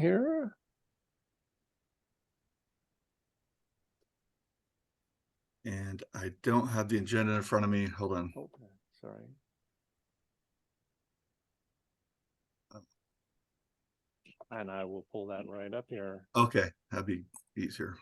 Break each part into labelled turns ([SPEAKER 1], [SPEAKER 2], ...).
[SPEAKER 1] here.
[SPEAKER 2] And I don't have the agenda in front of me. Hold on.
[SPEAKER 1] Okay, sorry. And I will pull that right up here.
[SPEAKER 2] Okay, that'd be easier.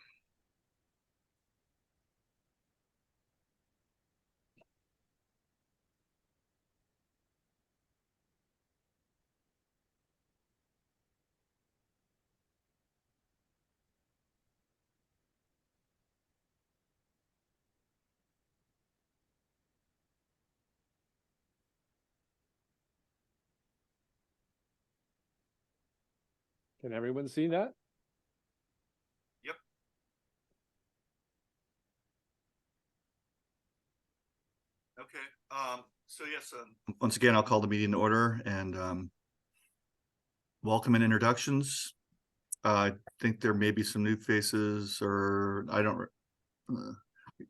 [SPEAKER 1] Can everyone see that?
[SPEAKER 2] Yep. Okay. So yes, once again, I'll call the meeting to order and welcome and introductions. I think there may be some new faces, or I don't. We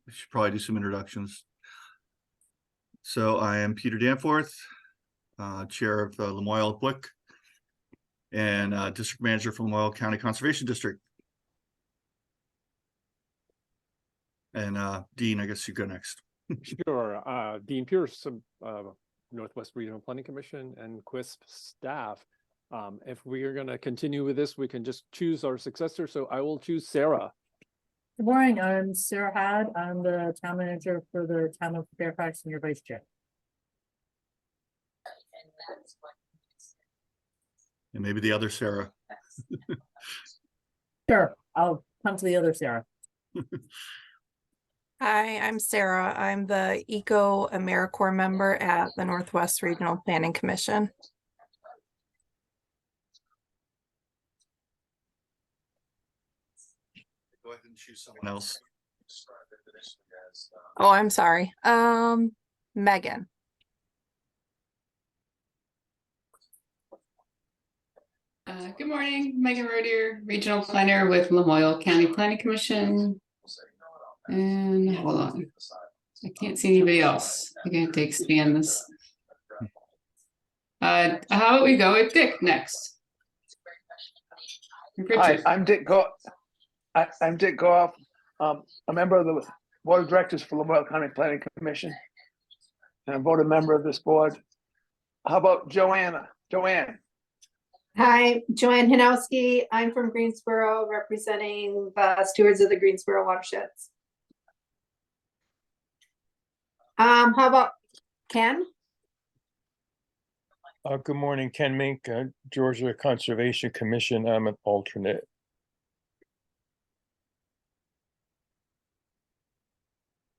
[SPEAKER 2] should probably do some introductions. So I am Peter Danforth, chair of the Lamoille Basin and district manager for Lamoille County Conservation District. And Dean, I guess you go next.
[SPEAKER 1] Sure. Dean Pierce, Northwest Regional Planning Commission and QUISP staff. If we are going to continue with this, we can just choose our successor. So I will choose Sarah.
[SPEAKER 3] Good morning, I'm Sarah Had. I'm the town manager for the town of Fairfax and your vice chair.
[SPEAKER 2] And maybe the other Sarah.
[SPEAKER 3] Sure, I'll come to the other Sarah.
[SPEAKER 4] Hi, I'm Sarah. I'm the Eco AmeriCorps member at the Northwest Regional Planning Commission.
[SPEAKER 2] Go ahead and choose someone else.
[SPEAKER 4] Oh, I'm sorry. Megan.
[SPEAKER 5] Good morning, Megan Rodier, Regional Planner with Lamoille County Planning Commission. And hold on, I can't see anybody else. I'm gonna have to expand this. How about we go with Dick next?
[SPEAKER 6] Hi, I'm Dick I'm Dick Goff, a member of the Board of Directors for Lamoille County Planning Commission, and a voted member of this board. How about Joanne?
[SPEAKER 7] Hi, Joanne Hanowski. I'm from Greensboro, representing the stewards of the Greensboro watersheds. How about Ken?
[SPEAKER 8] Good morning, Ken Mink, Georgia Conservation Commission. I'm an alternate.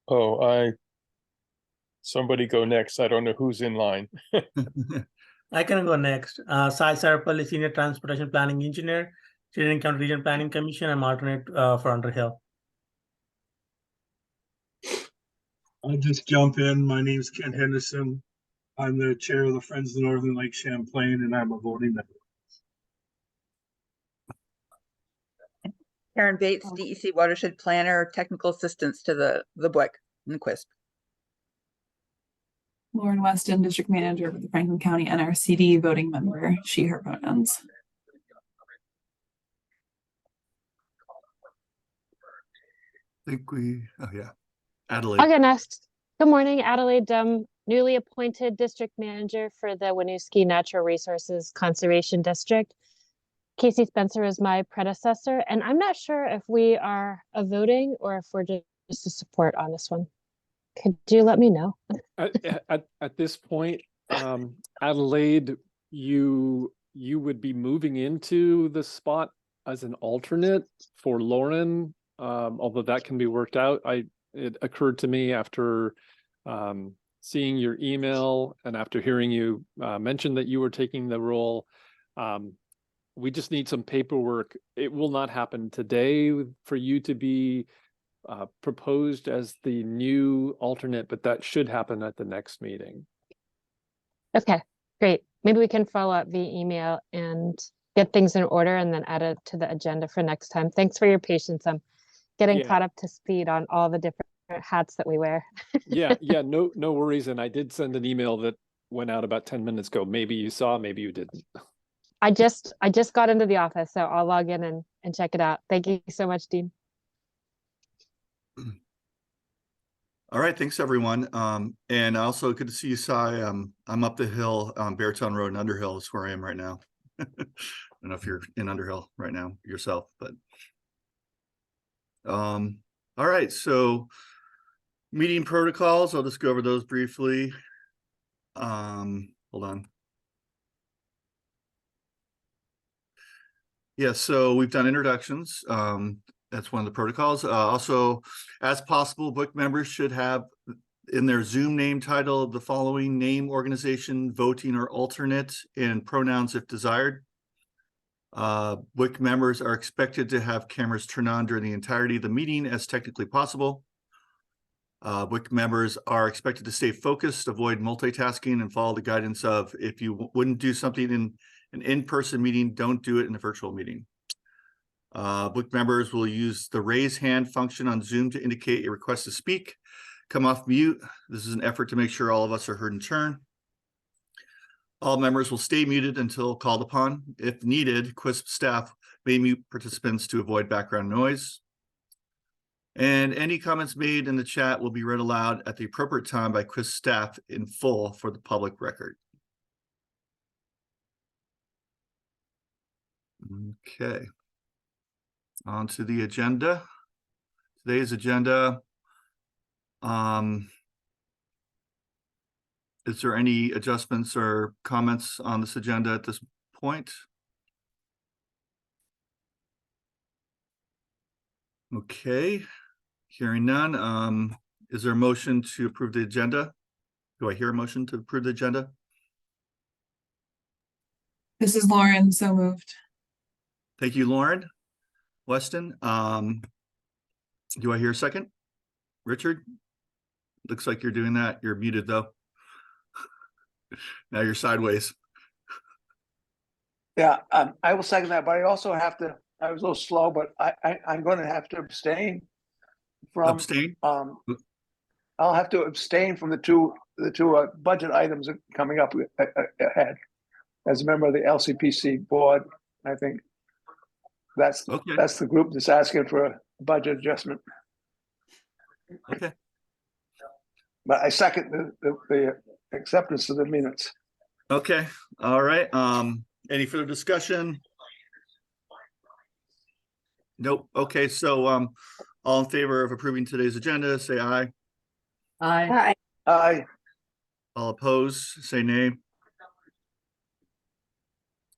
[SPEAKER 8] Oh, somebody go next. I don't know who's in line.
[SPEAKER 9] I can go next. Sai Sarapalli, Senior Transportation Planning Engineer, Chittenden County Region Planning Commission. I'm alternate for Underhill.
[SPEAKER 10] I'll just jump in. My name is Ken Henderson. I'm the chair of the Friends of the Northern Lake Champlain, and I'm a voting member.
[SPEAKER 11] Karen Bates, DEC Watershed Planner, Technical Assistance to the BWEC and QUISP.
[SPEAKER 12] Lauren Weston, District Manager with the Franklin County NRCD, voting member, she, her pronouns.
[SPEAKER 2] I think Adelaide.
[SPEAKER 13] I'll go next. Good morning, Adelaide Dunn, newly appointed District Manager for the Winooski Natural Resources Conservation District. Casey Spencer is my predecessor, and I'm not sure if we are a voting or if we're just a support on this one. Could you let me know?
[SPEAKER 1] At this point, Adelaide, you would be moving into the spot as an alternate for Lauren, although that can be worked out. It occurred to me after seeing your email and after hearing you mention that you were taking the role. We just need some paperwork. It will not happen today for you to be proposed as the new alternate, but that should happen at the next meeting.
[SPEAKER 13] Okay, great. Maybe we can follow up via email and get things in order and then add it to the agenda for next time. Thanks for your patience. I'm getting caught up to speed on all the different hats that we wear.
[SPEAKER 1] yeah, no worries. And I did send an email that went out about 10 minutes ago. Maybe you saw, maybe you didn't.
[SPEAKER 13] I just got into the office, so I'll log in and check it out. Thank you so much, Dean.
[SPEAKER 2] All right, thanks everyone. And also good to see you, Sai. I'm up the hill, Beartown Road in Underhill is where I am right now. I don't know if you're in Underhill right now yourself, but all right, so meeting protocols, I'll just go over those briefly. Hold on. Yeah, so we've done introductions. That's one of the protocols. Also, as possible, book members should have in their Zoom name title the following: name, organization, voting, or alternate, and pronouns if desired. Book members are expected to have cameras turned on during the entirety of the meeting as technically possible. Book members are expected to stay focused, avoid multitasking, and follow the guidance of, if you wouldn't do something in an in-person meeting, don't do it in a virtual meeting. Book members will use the raise hand function on Zoom to indicate a request to speak. Come off mute. This is an effort to make sure all of us are heard in turn. All members will stay muted until called upon. If needed, QUISP staff may mute participants to avoid background noise. And any comments made in the chat will be read aloud at the appropriate time by QUISP staff in full for the public record. Okay. On to the agenda. Today's agenda. Is there any adjustments or comments on this agenda at this point? Okay, hearing none. Is there a motion to approve the agenda? Do I hear a motion to approve the agenda?
[SPEAKER 12] This is Lauren, so moved.
[SPEAKER 2] Thank you, Lauren. Weston, do I hear a second? Richard? Looks like you're doing that. You're muted though. Now you're sideways.
[SPEAKER 6] Yeah, I will second that, but I also have to, I was a little slow, but I'm going to have to abstain from.
[SPEAKER 2] Abstain?
[SPEAKER 6] I'll have to abstain from the two budget items coming up ahead. As a member of the LCPC board, I think that's the group that's asking for a budget adjustment.
[SPEAKER 2] Okay.
[SPEAKER 6] But I second the acceptance of the minutes.
[SPEAKER 2] Okay. All right. Any further discussion? Nope. Okay. So all in favor of approving today's agenda, say aye.
[SPEAKER 3] Aye.
[SPEAKER 6] Aye.
[SPEAKER 2] All opposed, say nay.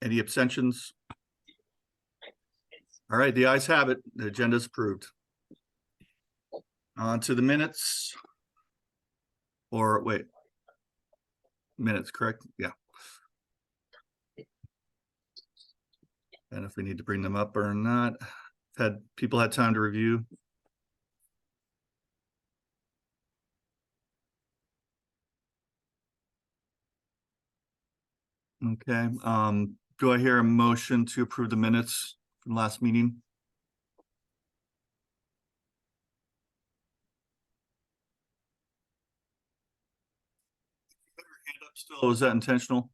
[SPEAKER 2] Any abstentions? All right, the ayes have it. The agenda is approved. On to the minutes. Or wait, minutes, correct? Yeah. And if we need to bring them up or not, people had time to review. Okay, do I hear a motion to approve the minutes from last meeting? Hand up still, is that intentional?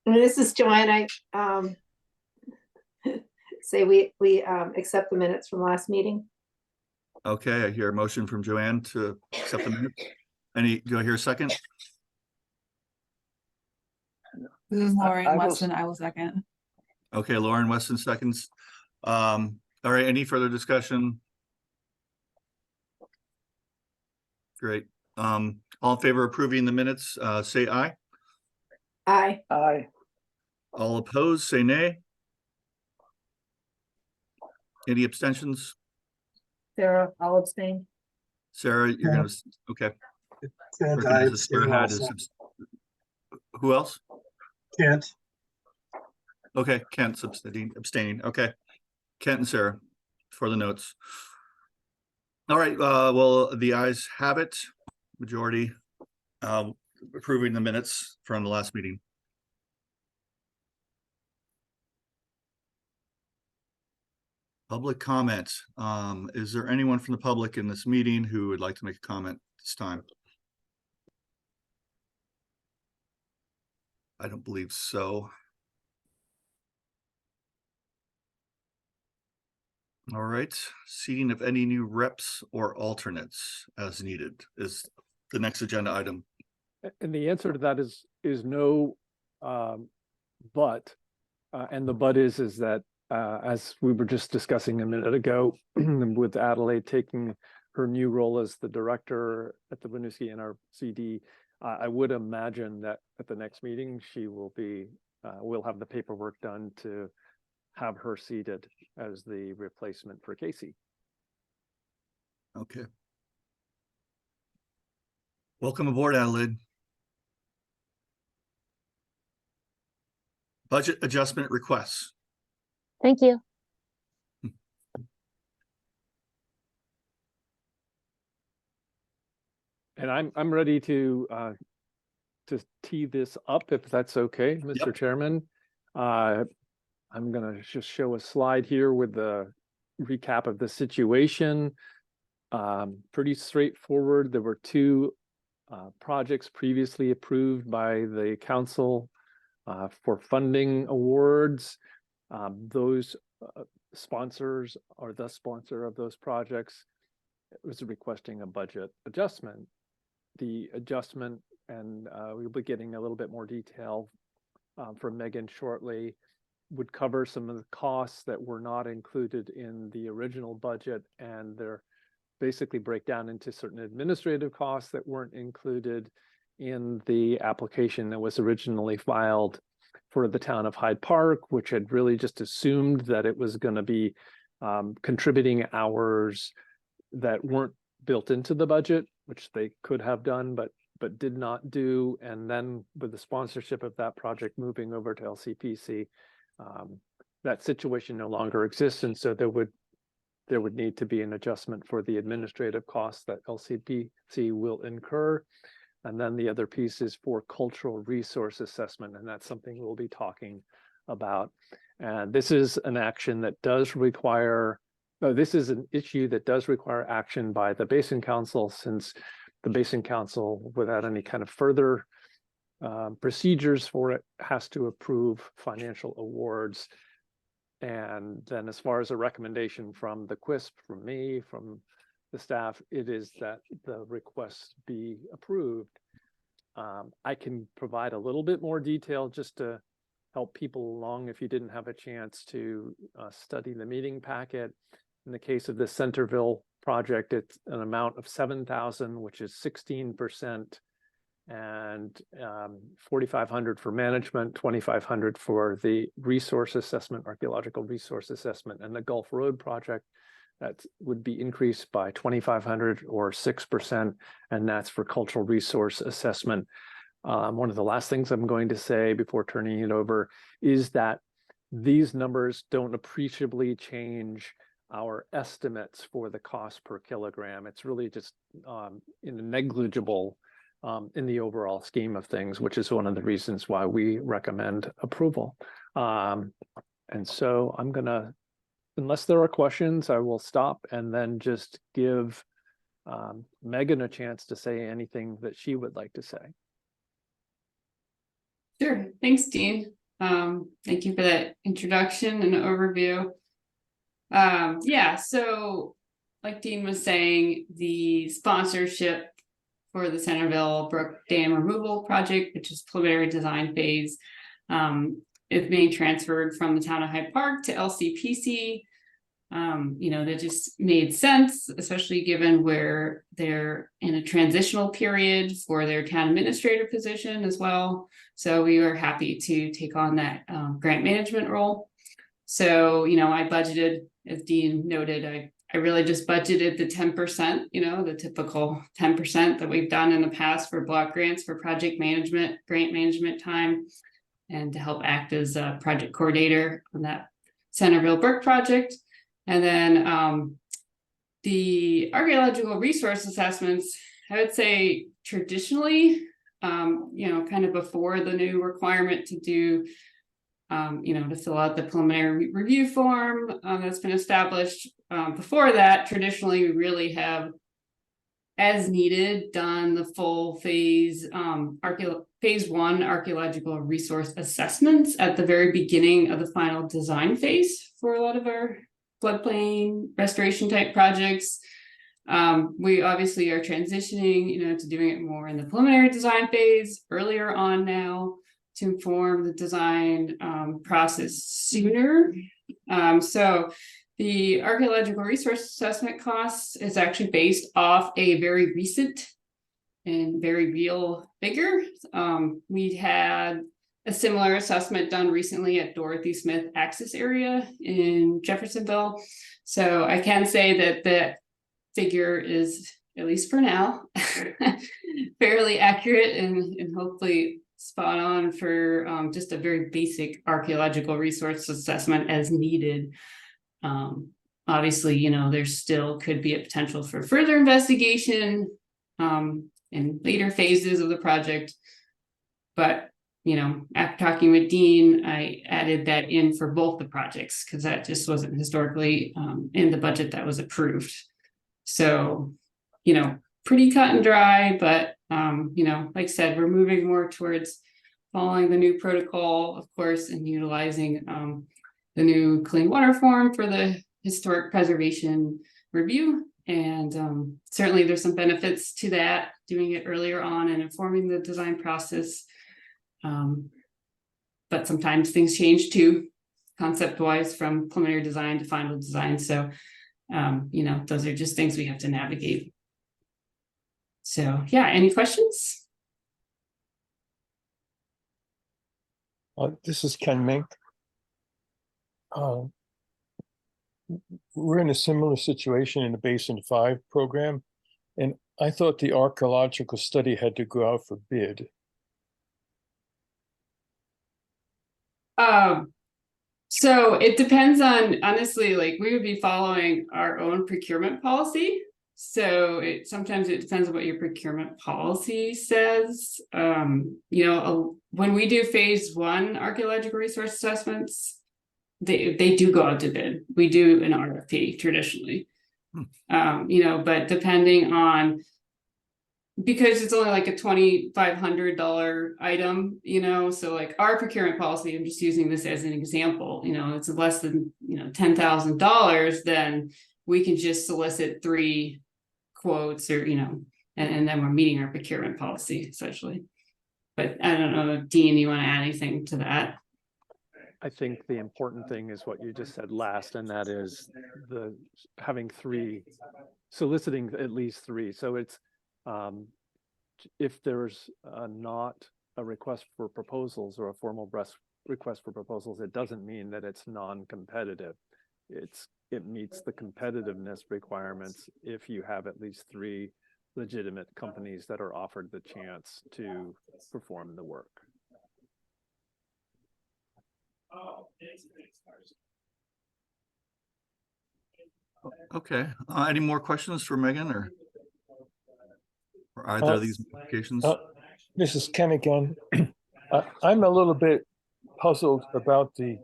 [SPEAKER 7] This is Joanne. I say we accept the minutes from last meeting.
[SPEAKER 2] Okay, I hear a motion from Joanne to accept the minutes. Do I hear a second?
[SPEAKER 12] This is Lauren Weston. I will second.
[SPEAKER 2] Okay, Lauren Weston seconds. All right, any further discussion? Great. All in favor of approving the minutes, say aye.
[SPEAKER 7] Aye.
[SPEAKER 6] Aye.
[SPEAKER 2] All opposed, say nay. Any abstentions?
[SPEAKER 3] Sarah, I'll abstain.
[SPEAKER 2] Sarah, you're gonna, okay.
[SPEAKER 10] Can't
[SPEAKER 2] Recognize Sarah had his- Who else?
[SPEAKER 10] Can't.
[SPEAKER 2] Okay, Kent's abstaining. Okay. Kent and Sarah for the notes. All right, well, the ayes have it, majority approving the minutes from the last meeting. Public comment. Is there anyone from the public in this meeting who would like to make a comment this time? I don't believe so. All right, seating of any new reps or alternates as needed is the next agenda item.
[SPEAKER 1] And the answer to that is no, but, and the but is that as we were just discussing a minute ago, with Adelaide taking her new role as the director at the Winooski NRCD, I would imagine that at the next meeting, she will be, we'll have the paperwork done to have her seated as the replacement for Casey.
[SPEAKER 2] Okay. Welcome aboard, Adelaide. Budget adjustment requests.
[SPEAKER 13] Thank you.
[SPEAKER 1] And I'm ready to tee this up if that's okay, Mr. Chairman. I'm gonna just show a slide here with the recap of the situation. Pretty straightforward. There were two projects previously approved by the council for funding awards. Those sponsors or the sponsor of those projects was requesting a budget adjustment. The adjustment, and we'll be getting a little bit more detail from Megan shortly, would cover some of the costs that were not included in the original budget, and they're basically break down into certain administrative costs that weren't included in the application that was originally filed for the town of Hyde Park, which had really just assumed that it was going to be contributing hours that weren't built into the budget, which they could have done, but did not do. And then with the sponsorship of that project moving over to LCPC, that situation no longer exists, and so there would need to be an adjustment for the administrative costs that LCPC will incur. And then the other piece is for cultural resource assessment, and that's something we'll be talking about. And this is an action that does require, this is an issue that does require action by the Basin Council, since the Basin Council, without any kind of further procedures for it, has to approve financial awards. And then as far as a recommendation from the QUISP, from me, from the staff, it is that the request be approved. I can provide a little bit more detail just to help people along if you didn't have a chance to study the meeting packet. In the case of the Centerville project, it's an amount of $7,000, which is 16%, and $4,500 for management, $2,500 for the resource assessment, archaeological resource assessment, and the Gulf Road project that would be increased by $2,500 or 6%, and that's for cultural resource assessment. One of the last things I'm going to say before turning it over is that these numbers don't appreciably change our estimates for the cost per kilogram. It's really just negligible in the overall scheme of things, which is one of the reasons why we recommend approval. And so I'm gonna, unless there are questions, I will stop and then just give Megan a chance to say anything that she would like to say.
[SPEAKER 5] Sure. Thanks, Dean. Thank you for that introduction and overview. Yeah, so like Dean was saying, the sponsorship for the Centerville Brook Dam Removal Project, which is preliminary design phase, is being transferred from the town of Hyde Park to LCPC. That just made sense, especially given where they're in a transitional period for their town administrator position as well. So we were happy to take on that grant management role. So, I budgeted, as Dean noted, I really just budgeted the 10%, the typical 10% that we've done in the past for block grants for project management, grant management time, and to help act as a project coordinator on that Centerville Brook project. And then the archaeological resource assessments, I would say traditionally, kind of before the new requirement to do, to fill out the preliminary review form that's been established. Before that, traditionally, we really have as needed, done the full phase one archaeological resource assessments at the very beginning of the final design phase for a lot of our floodplain restoration type projects. We obviously are transitioning, to doing it more in the preliminary design phase earlier on now to inform the design process sooner. So the archaeological resource assessment costs is actually based off a very recent and very real figure. We had a similar assessment done recently at Dorothy Smith Access Area in Jeffersonville. So I can say that that figure is, at least for now, fairly accurate and hopefully spot on for just a very basic archaeological resource assessment as needed. Obviously, there still could be a potential for further investigation in later phases of the project. But, after talking with Dean, I added that in for both the projects because that just wasn't historically in the budget that was approved. So, pretty cut and dry, but, like I said, we're moving more towards following the new protocol, of course, and utilizing the new clean water form for the historic preservation review. And certainly there's some benefits to that, doing it earlier on and informing the design process. But sometimes things change too, concept-wise, from preliminary design to final design. So, those are just things we have to navigate. So, yeah, any questions?
[SPEAKER 8] This is Ken Mink. We're in a similar situation in the Basin 5 program, and I thought the archaeological study had to go out for bid.
[SPEAKER 5] So it depends on, honestly, like we would be following our own procurement policy. So sometimes it depends on what your procurement policy says. When we do phase one archaeological resource assessments, they do go out to bid. We do an RFP traditionally. But depending on, because it's only like a $2,500 item, so like our procurement policy, I'm just using this as an example, it's less than, $10,000, then we can just solicit 3 quotes or, and then we're meeting our procurement policy essentially. But I don't know, Dean, you want to add anything to that?
[SPEAKER 1] I think the important thing is what you just said last, and that is having 3, soliciting at least 3. So it's, if there's not a request for proposals or a formal request for proposals, it doesn't mean that it's non-competitive. It meets the competitiveness requirements if you have at least 3 legitimate companies that are offered the chance to perform the work.
[SPEAKER 2] Okay. Any more questions for Megan or either of these applications?
[SPEAKER 8] This is Ken again. I'm a little bit puzzled about the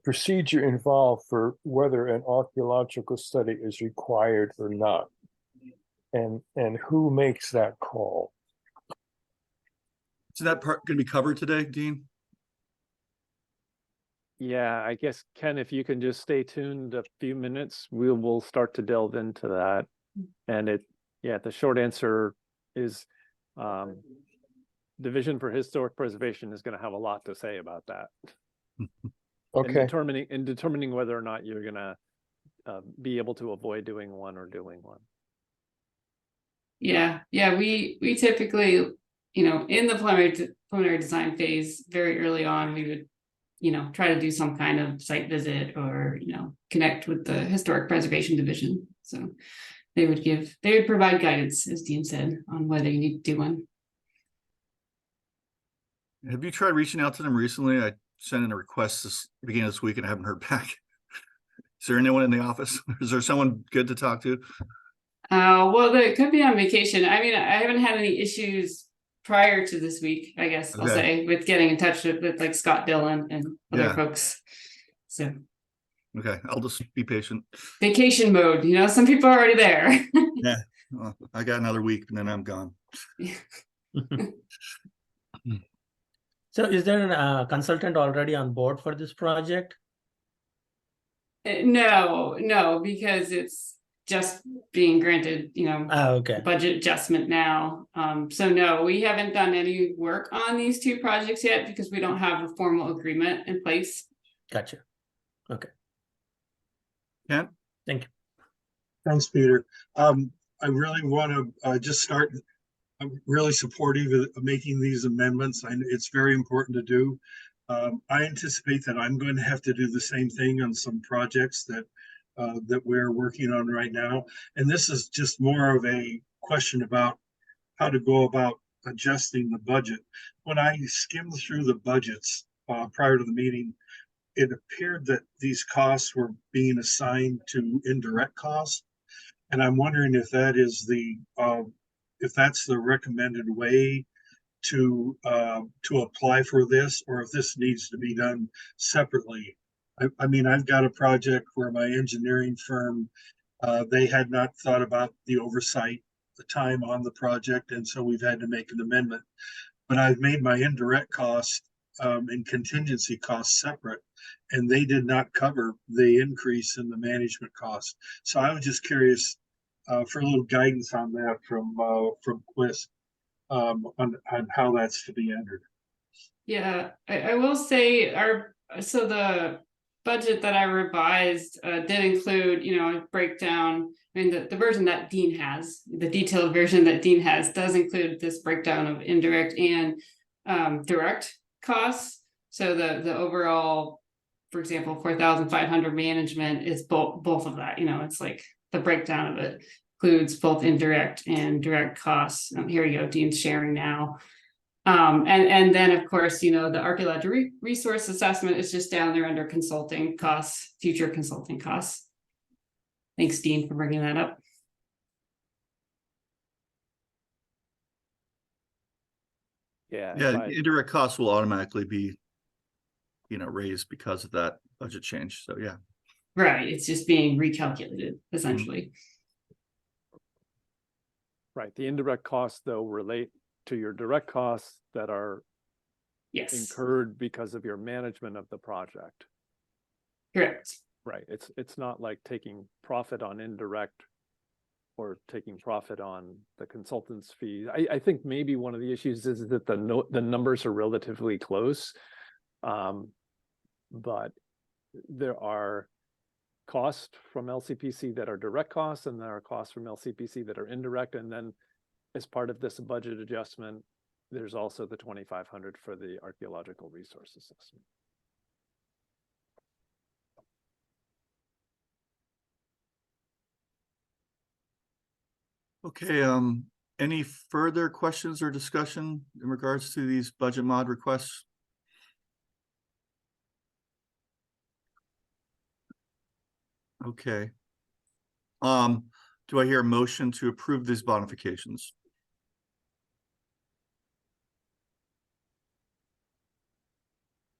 [SPEAKER 8] procedure involved for whether an archaeological study is required or not, and who makes that call.
[SPEAKER 2] Is that part going to be covered today, Dean?
[SPEAKER 1] Yeah, I guess, Ken, if you can just stay tuned a few minutes, we'll start to delve into that. And the short answer is Division for Historic Preservation is going to have a lot to say about that.
[SPEAKER 8] Okay.
[SPEAKER 1] In determining whether or not you're going to be able to avoid doing one or doing one.
[SPEAKER 5] Yeah, we typically, in the preliminary design phase, very early on, we would, try to do some kind of site visit or, connect with the Historic Preservation Division. So they would provide guidance, as Dean said, on whether you need to do one.
[SPEAKER 2] Have you tried reaching out to them recently? I sent in a request this beginning of this week and I haven't heard back. Is there anyone in the office? Is there someone good to talk to?
[SPEAKER 5] Well, they could be on vacation. I mean, I haven't had any issues prior to this week, I guess I'll say, with getting in touch with like Scott Dillon and other folks. So
[SPEAKER 2] Okay, I'll just be patient.
[SPEAKER 5] Vacation mode, you know, some people are already there.
[SPEAKER 2] Yeah, well, I got another week and then I'm gone.
[SPEAKER 9] So is there a consultant already on board for this project?
[SPEAKER 5] No, because it's just being granted, you know,
[SPEAKER 9] Okay.
[SPEAKER 5] budget adjustment now. So no, we haven't done any work on these two projects yet because we don't have a formal agreement in place.
[SPEAKER 9] Gotcha. Okay.
[SPEAKER 2] Kent?
[SPEAKER 9] Thank you.
[SPEAKER 10] Thanks, Peter. I really want to just start. I'm really supportive of making these amendments. It's very important to do. I anticipate that I'm going to have to do the same thing on some projects that we're working on right now. And this is just more of a question about how to go about adjusting the budget. When I skimmed through the budgets prior to the meeting, it appeared that these costs were being assigned to indirect costs. And I'm wondering if that is if that's the recommended way to apply for this, or if this needs to be done separately. I mean, I've got a project where my engineering firm, they had not thought about the oversight, the time on the project, and so we've had to make an amendment. But I've made my indirect costs and contingency costs separate, and they did not cover the increase in the management costs. So I was just curious for a little guidance on that from Quist on how that's to be entered.
[SPEAKER 5] Yeah, I will say so the budget that I revised did include, you know, a breakdown. I mean, the version that Dean has, the detailed version that Dean has, does include this breakdown of indirect and direct costs. So the overall, for example, 4,500 management is both of that. You know, it's like the breakdown of it includes both indirect and direct costs. Here you go, Dean's sharing now. And then of course, you know, the archaeological resource assessment is just down there under consulting costs, future consulting costs. Thanks, Dean, for bringing that up.
[SPEAKER 1] Yeah.
[SPEAKER 2] Yeah, indirect costs will automatically be, you know, raised because of that budget change. So yeah.
[SPEAKER 5] Right, it's just being recalculated essentially.
[SPEAKER 1] Right. The indirect costs, though, relate to your direct costs that are incurred because of your management of the project.
[SPEAKER 5] Correct.
[SPEAKER 1] Right. It's not like taking profit on indirect or taking profit on the consultant's fee. I think maybe one of the issues is that the numbers are relatively close, but there are costs from LCPC that are direct costs, and there are costs from LCPC that are indirect. And then as part of this budget adjustment, there's also the 2,500 for the archaeological resource assessment.
[SPEAKER 2] Okay, any further questions or discussion in regards to these budget mod requests? Okay. Do I hear a motion to approve these bonifications?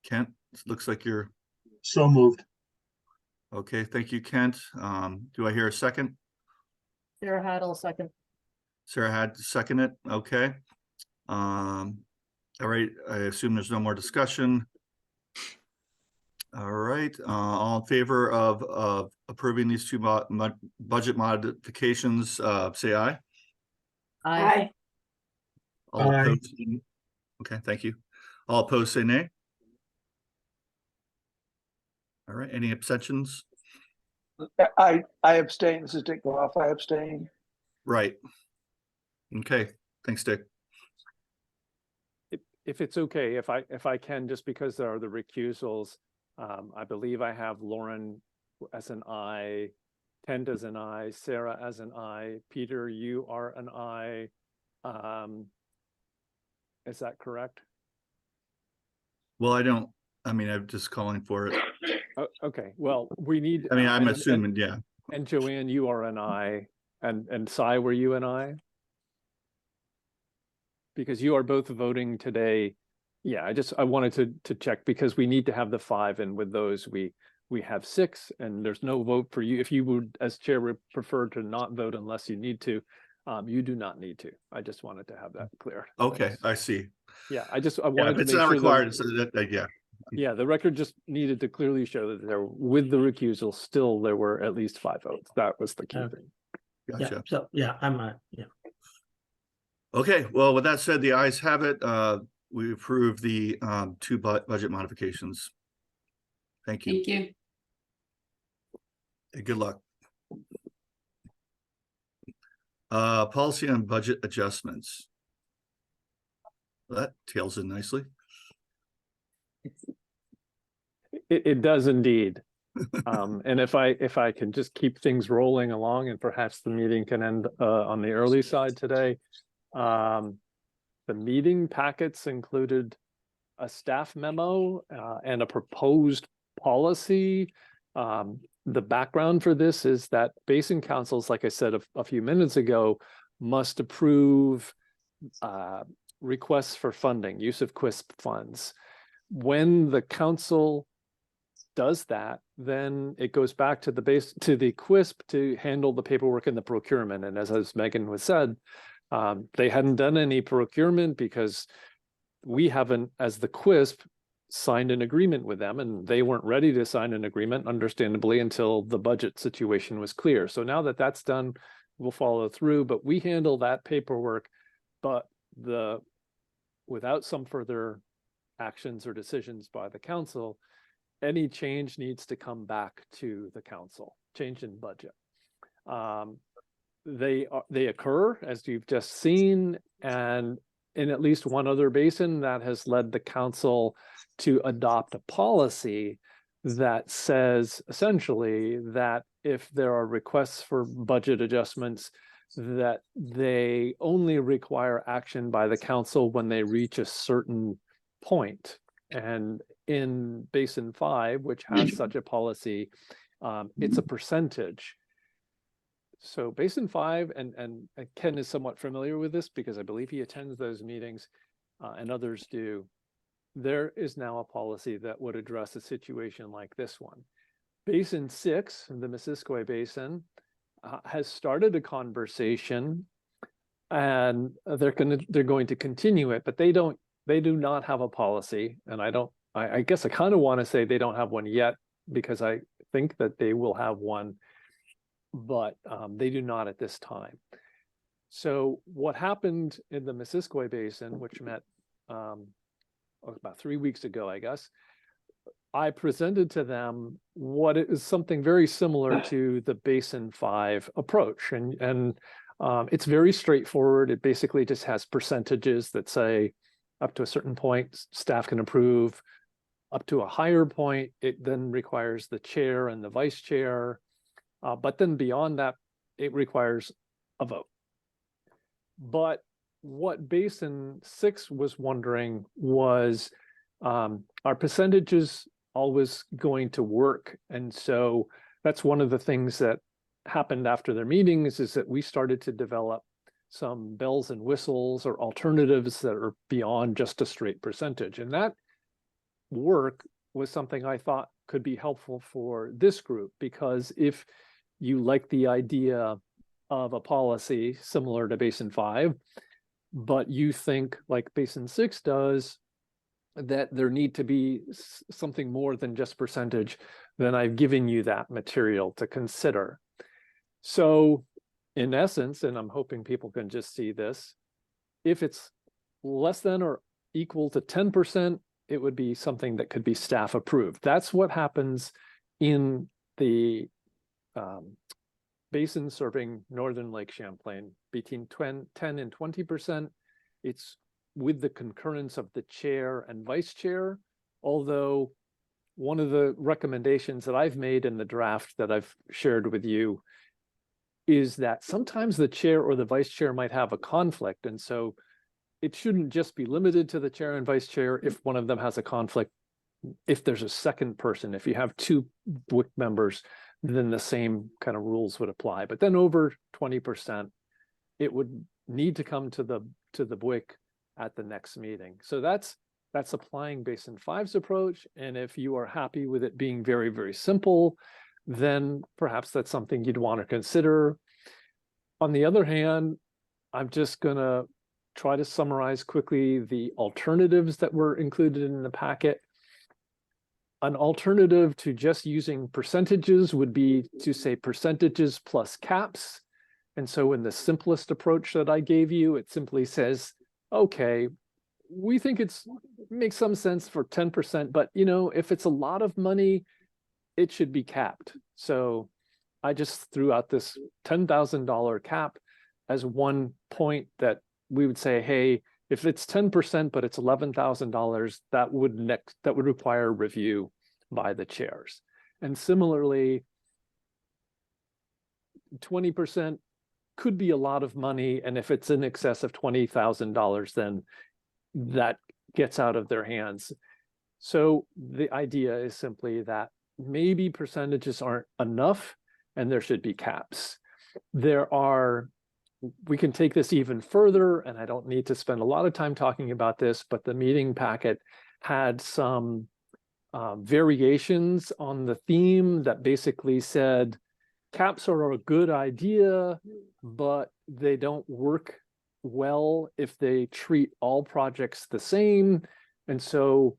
[SPEAKER 2] Kent, it looks like you're
[SPEAKER 10] so moved.
[SPEAKER 2] Okay, thank you, Kent. Do I hear a second?
[SPEAKER 3] Sarah Haddle, second.
[SPEAKER 2] Sarah had to second it. Okay. All right. I assume there's no more discussion. All right. All in favor of approving these two budget modifications, say aye.
[SPEAKER 3] Aye.
[SPEAKER 2] All
[SPEAKER 10] Aye.
[SPEAKER 2] opposed? Okay, thank you. All opposed, say nay. All right. Any abstentions?
[SPEAKER 6] I abstain. This is Dick Goff. I abstain.
[SPEAKER 2] Right. Okay. Thanks, Dick.
[SPEAKER 1] If it's okay, if I can, just because there are the recusals, I believe I have Lauren as an aye, Kent as an aye, Sarah as an aye, Peter, you are an aye. Is that correct?
[SPEAKER 2] Well, I'm just calling for it.
[SPEAKER 1] Okay, well, we need.
[SPEAKER 2] I mean, I'm assuming, yeah.
[SPEAKER 1] And Joanne, you are an aye, and Cy, were you an aye? Because you are both voting today. Yeah, I wanted to check because we need to have the 5, and with those we we have 6 and there's no vote for you. If you would, as chair, would prefer to not vote unless you need to, you do not need to. I just wanted to have that clear.
[SPEAKER 2] Okay, I see.
[SPEAKER 1] Yeah, I
[SPEAKER 2] Yeah,
[SPEAKER 1] wanted
[SPEAKER 2] if
[SPEAKER 1] to
[SPEAKER 2] it's
[SPEAKER 1] make
[SPEAKER 2] not
[SPEAKER 1] sure
[SPEAKER 2] required,
[SPEAKER 1] that,
[SPEAKER 2] yeah,
[SPEAKER 1] yeah, the record just needed to clearly show that there, with the recusal, still there were at least 5 votes. That was the key
[SPEAKER 9] Okay.
[SPEAKER 1] thing.
[SPEAKER 9] Yeah,
[SPEAKER 2] gotcha.
[SPEAKER 9] so, yeah, I'm, yeah.
[SPEAKER 2] Okay, well, with that said, the ayes have it. We approve the 2 budget modifications. Thank you.
[SPEAKER 5] Thank you.
[SPEAKER 2] Hey, good luck. Policy on budget adjustments. Well, that tails in nicely.
[SPEAKER 1] It does indeed. And if I can just keep things rolling along, and perhaps the meeting can end on the early side today. The meeting packets included a staff memo and a proposed policy. The background for this is that basin councils, like I said a few minutes ago, must approve requests for funding, use of QUISP funds. When the council does that, then it goes back to the QUISP to handle the paperwork and the procurement. And as Megan was said, they hadn't done any procurement because we haven't, as the QUISP, signed an agreement with them, and they weren't ready to sign an agreement, understandably, until the budget situation was clear. So now that that's done, we'll follow through, but we handle that paperwork, but without some further actions or decisions by the council, any change needs to come back to the council, change in budget. They occur, as you've just seen, and in at least one other basin, that has led the council to adopt a policy that says essentially that if there are requests for budget adjustments, that they only require action by the council when they reach a certain point. And in Basin 5, which has such a policy, it's a percentage. So Basin 5, and Ken is somewhat familiar with this because I believe he attends those meetings, and others do. There is now a policy that would address a situation like this one. Basin 6, the Missisquoi Basin, has started a conversation, and they're going to continue it, but they do not have a policy, and I guess I kind of want to say they don't have one yet, because I think that they will have one, but they do not at this time. So what happened in the Missisquoi Basin, which met about 3 weeks ago, I guess, I presented to them what is something very similar to the Basin 5 approach. And it's very straightforward. It basically just has percentages that say up to a certain point, staff can approve. Up to a higher point, it then requires the chair and the vice chair. But then beyond that, it requires a vote. But what Basin 6 was wondering was, are percentages always going to work? And so that's one of the things that happened after their meetings, is that we started to develop some bells and whistles or alternatives that are beyond just a straight percentage. And that work was something I thought could be helpful for this group, because if you like the idea of a policy similar to Basin 5, but you think, like Basin 6 does, that there need to be something more than just percentage, then I've given you that material to consider. So in essence, and I'm hoping people can just see this, if it's less than or equal to 10%, it would be something that could be staff approved. That's what happens in the basin serving northern Lake Champlain. Between 10 and 20%, it's with the concurrence of the chair and vice chair, although one of the recommendations that I've made in the draft that I've shared with you is that sometimes the chair or the vice chair might have a conflict, and so it shouldn't just be limited to the chair and vice chair. If one of them has a conflict, if there's a second person, if you have 2 WIC members, then the same kind of rules would apply. But then over 20%, it would need to come to the WIC at the next meeting. So that's that's applying Basin 5's approach. And if you are happy with it being very, very simple, then perhaps that's something you'd want to consider. On the other hand, I'm just going to try to summarize quickly the alternatives that were included in the packet. An alternative to just using percentages would be to say percentages plus caps. And so in the simplest approach that I gave you, it simply says, okay, we think makes some sense for 10%, but you know, if it's a lot of money, it should be capped. So I just threw out this $10,000 cap as one point that we would say, hey, if it's 10%, but it's $11,000, that would require review by the chairs. And similarly, 20% could be a lot of money. And if it's in excess of $20,000, then that gets out of their hands. So the idea is simply that maybe percentages aren't enough and there should be caps. We can take this even further, and I don't need to spend a lot of time talking about this, but the meeting packet had some variations on the theme that basically said caps are a good idea, but they don't work well if they treat all projects the same. And so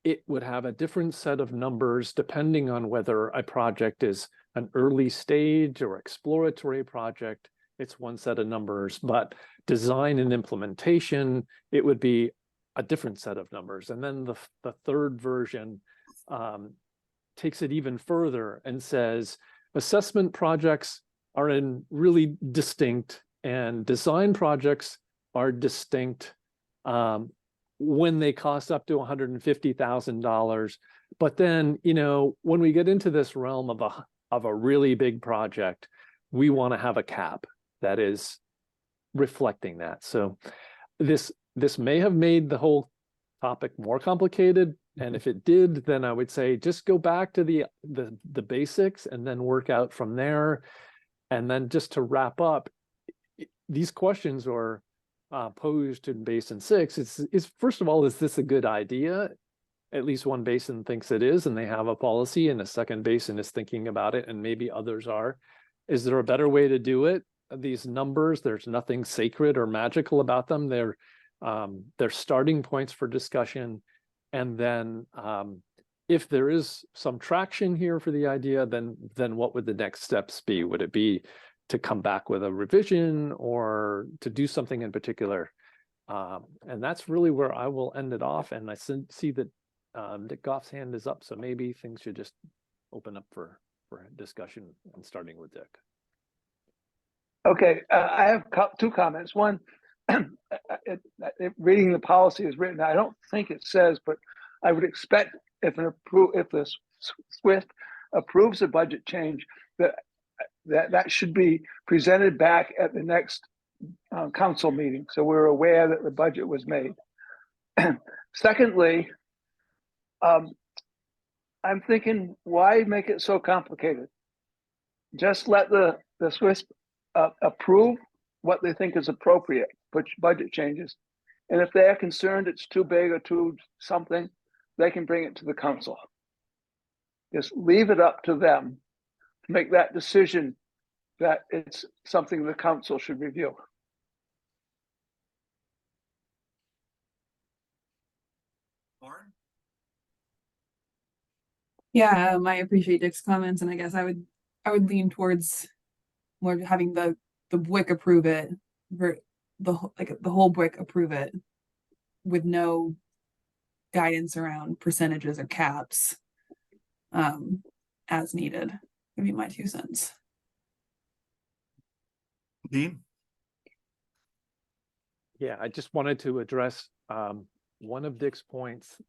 [SPEAKER 1] it would have a different set of numbers depending on whether a project is an early stage or exploratory project. It's one set of numbers, but design and implementation, it would be a different set of numbers. And then the third version takes it even further and says assessment projects are really distinct, and design projects are distinct when they cost up to $150,000. But then, you know, when we get into this realm of a really big project, we want to have a cap that is reflecting that. So this may have made the whole topic more complicated. And if it did, then I would say just go back to the basics and then work out from there. And then just to wrap up, these questions are posed in Basin 6. Is first of all, is this a good idea? At least one basin thinks it is, and they have a policy, and the second basin is thinking about it, and maybe others are. Is there a better way to do it? These numbers, there's nothing sacred or magical about them. They're starting points for discussion. And then if there is some traction here for the idea, then what would the next steps be? Would it be to come back with a revision or to do something in particular? And that's really where I will end it off. And I see that Dick Goff's hand is up, so maybe things should just open up for discussion, and starting with Dick.
[SPEAKER 6] Okay, I have two comments. One, reading the policy is written, I don't think it says, but I would expect if the SWIFT approves a budget change, that should be presented back at the next council meeting, so we're aware that the budget was made. Secondly, I'm thinking, why make it so complicated? Just let the SWIFT approve what they think is appropriate, budget changes. And if they're concerned it's too big or too something, they can bring it to the council. Just leave it up to them to make that decision that it's something the council should review.
[SPEAKER 2] Lauren?
[SPEAKER 12] Yeah, I appreciate Dick's comments, and I guess I would lean towards more having the BWIC approve it, the whole BWIC approve it with no guidance around percentages or caps as needed. Would be my 2 cents.
[SPEAKER 2] Dean?
[SPEAKER 1] Yeah, I just wanted to address one of Dick's points.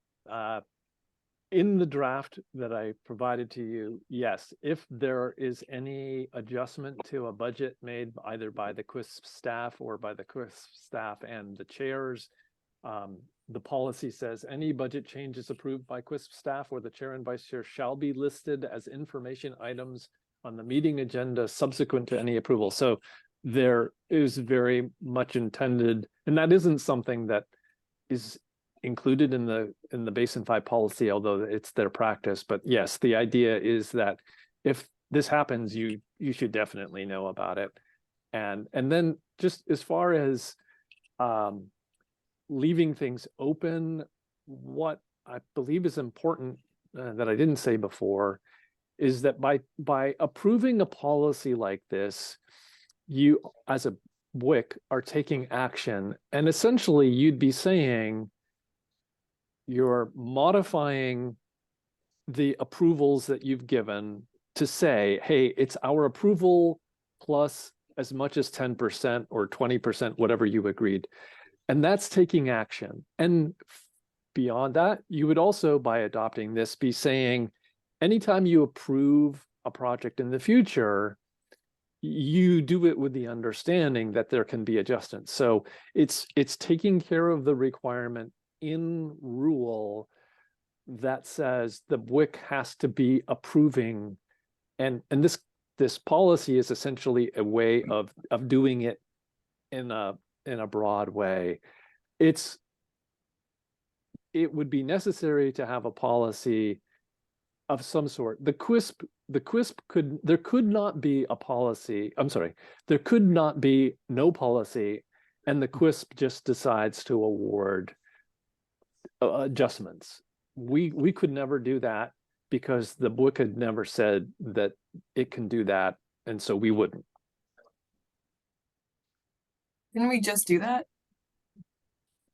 [SPEAKER 1] In the draft that I provided to you, yes, if there is any adjustment to a budget made either by the QUISP staff or by the QUISP staff and the chairs, the policy says any budget changes approved by QUISP staff or the chair and vice chair shall be listed as information items on the meeting agenda subsequent to any approval. So there is very much intended, and that isn't something that is included in the Basin 5 policy, although it's their practice. But yes, the idea is that if this happens, you should definitely know about it. And then just as far as leaving things open, what I believe is important that I didn't say before is that by approving a policy like this, you as a WIC are taking action, and essentially you'd be saying you're modifying the approvals that you've given to say, hey, it's our approval plus as much as 10% or 20%, whatever you agreed. And that's taking action. And beyond that, you would also, by adopting this, be saying, anytime you approve a project in the future, you do it with the understanding that there can be adjustments. So it's taking care of the requirement in rule that says the WIC has to be approving, and this policy is essentially a way of doing it in a broad way. It would be necessary to have a policy of some sort. There could not be a policy. I'm sorry, there could not be no policy, and the QISP just decides to award adjustments. We could never do that because the book had never said that it can do that, and so we wouldn't.
[SPEAKER 12] Didn't we just do that?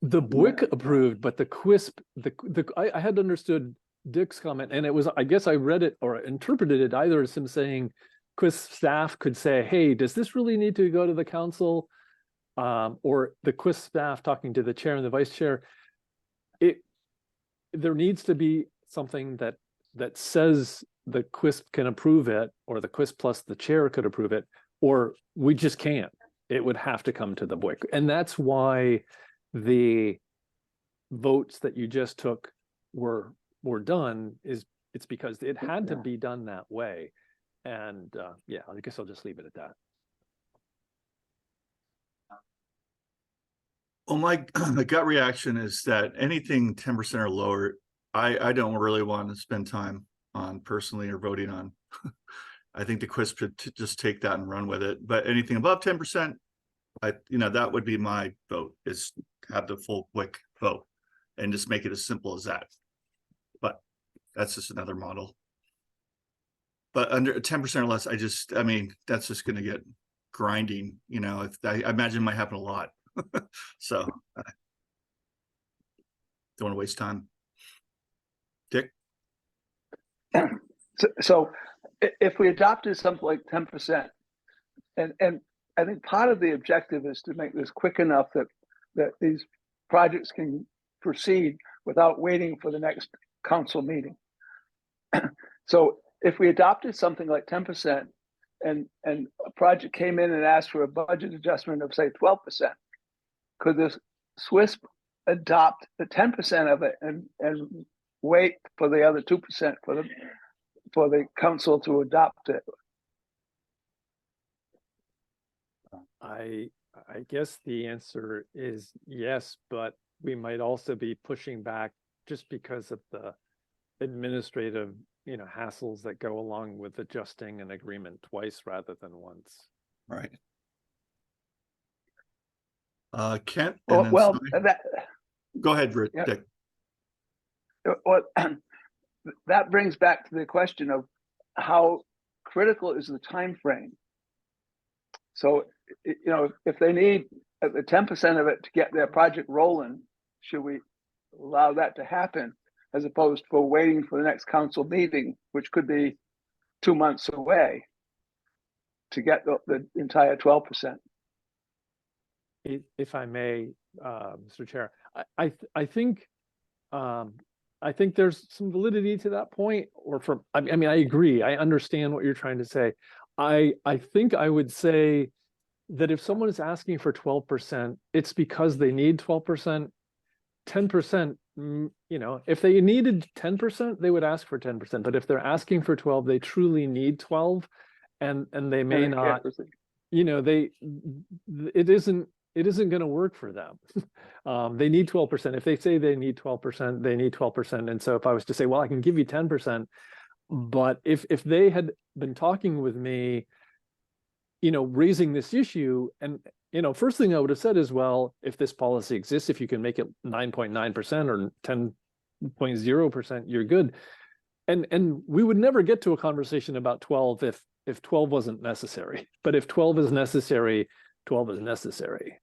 [SPEAKER 1] The BWIC approved, but the QISP, I had understood Dick's comment, and it was, I guess I read it or interpreted it either as him saying QISP staff could say, hey, does this really need to go to the council? Or the QISP staff talking to the chair and the vice chair. There needs to be something that says the QISP can approve it, or the QISP plus the chair could approve it, or we just can't. It would have to come to the BWIC. And that's why the votes that you just took were done, it's because it had to be done that way. And yeah, I guess I'll just leave it at that.
[SPEAKER 2] Well, my gut reaction is that anything 10% or lower, I don't really want to spend time on personally or voting on. I think the QISP should just take that and run with it. But anything above 10%, that would be my vote, is have the full WIC vote and just make it as simple as that. But that's just another model. But under 10% or less, that's just going to get grinding. I imagine it might happen a lot. So don't want to waste time. Dick?
[SPEAKER 6] So if we adopted something like 10%, and I think part of the objective is to make this quick enough that these projects can proceed without waiting for the next council meeting. So if we adopted something like 10% and a project came in and asked for a budget adjustment of say 12%, could the SWISP adopt the 10% of it and wait for the other 2% for the council to adopt it?
[SPEAKER 1] I guess the answer is yes, but we might also be pushing back just because of the administrative, hassles that go along with adjusting an agreement twice rather than once.
[SPEAKER 2] Right. Kent.
[SPEAKER 6] Go
[SPEAKER 2] ahead, Rick.
[SPEAKER 6] Yeah.
[SPEAKER 2] Dick.
[SPEAKER 6] Well, that brings back to the question of how critical is the time frame. So, if they need the 10% of it to get their project rolling, should we allow that to happen as opposed to waiting for the next council meeting, which could be 2 months away, to get the entire 12%?
[SPEAKER 1] If I may, Mr. Chair, I think there's some validity to that point. I agree. I understand what you're trying to say. I think I would say that if someone is asking for 12%, it's because they need 12%. 10%, if they needed 10%, they would ask for 10%. But if they're asking for 12, they truly need 12, and they may not. It isn't it isn't going to work for them. They need 12%. If they say they need 12%, they need 12%. And so if I was to say, well, I can give you 10%, but if they had been talking with me, raising this issue, and first thing I would have said is, well, if this policy exists, if you can make it 9.9% or 10.0%, you're good. And we would never get to a conversation about 12 if 12 wasn't necessary. But if 12 is necessary, 12 is necessary.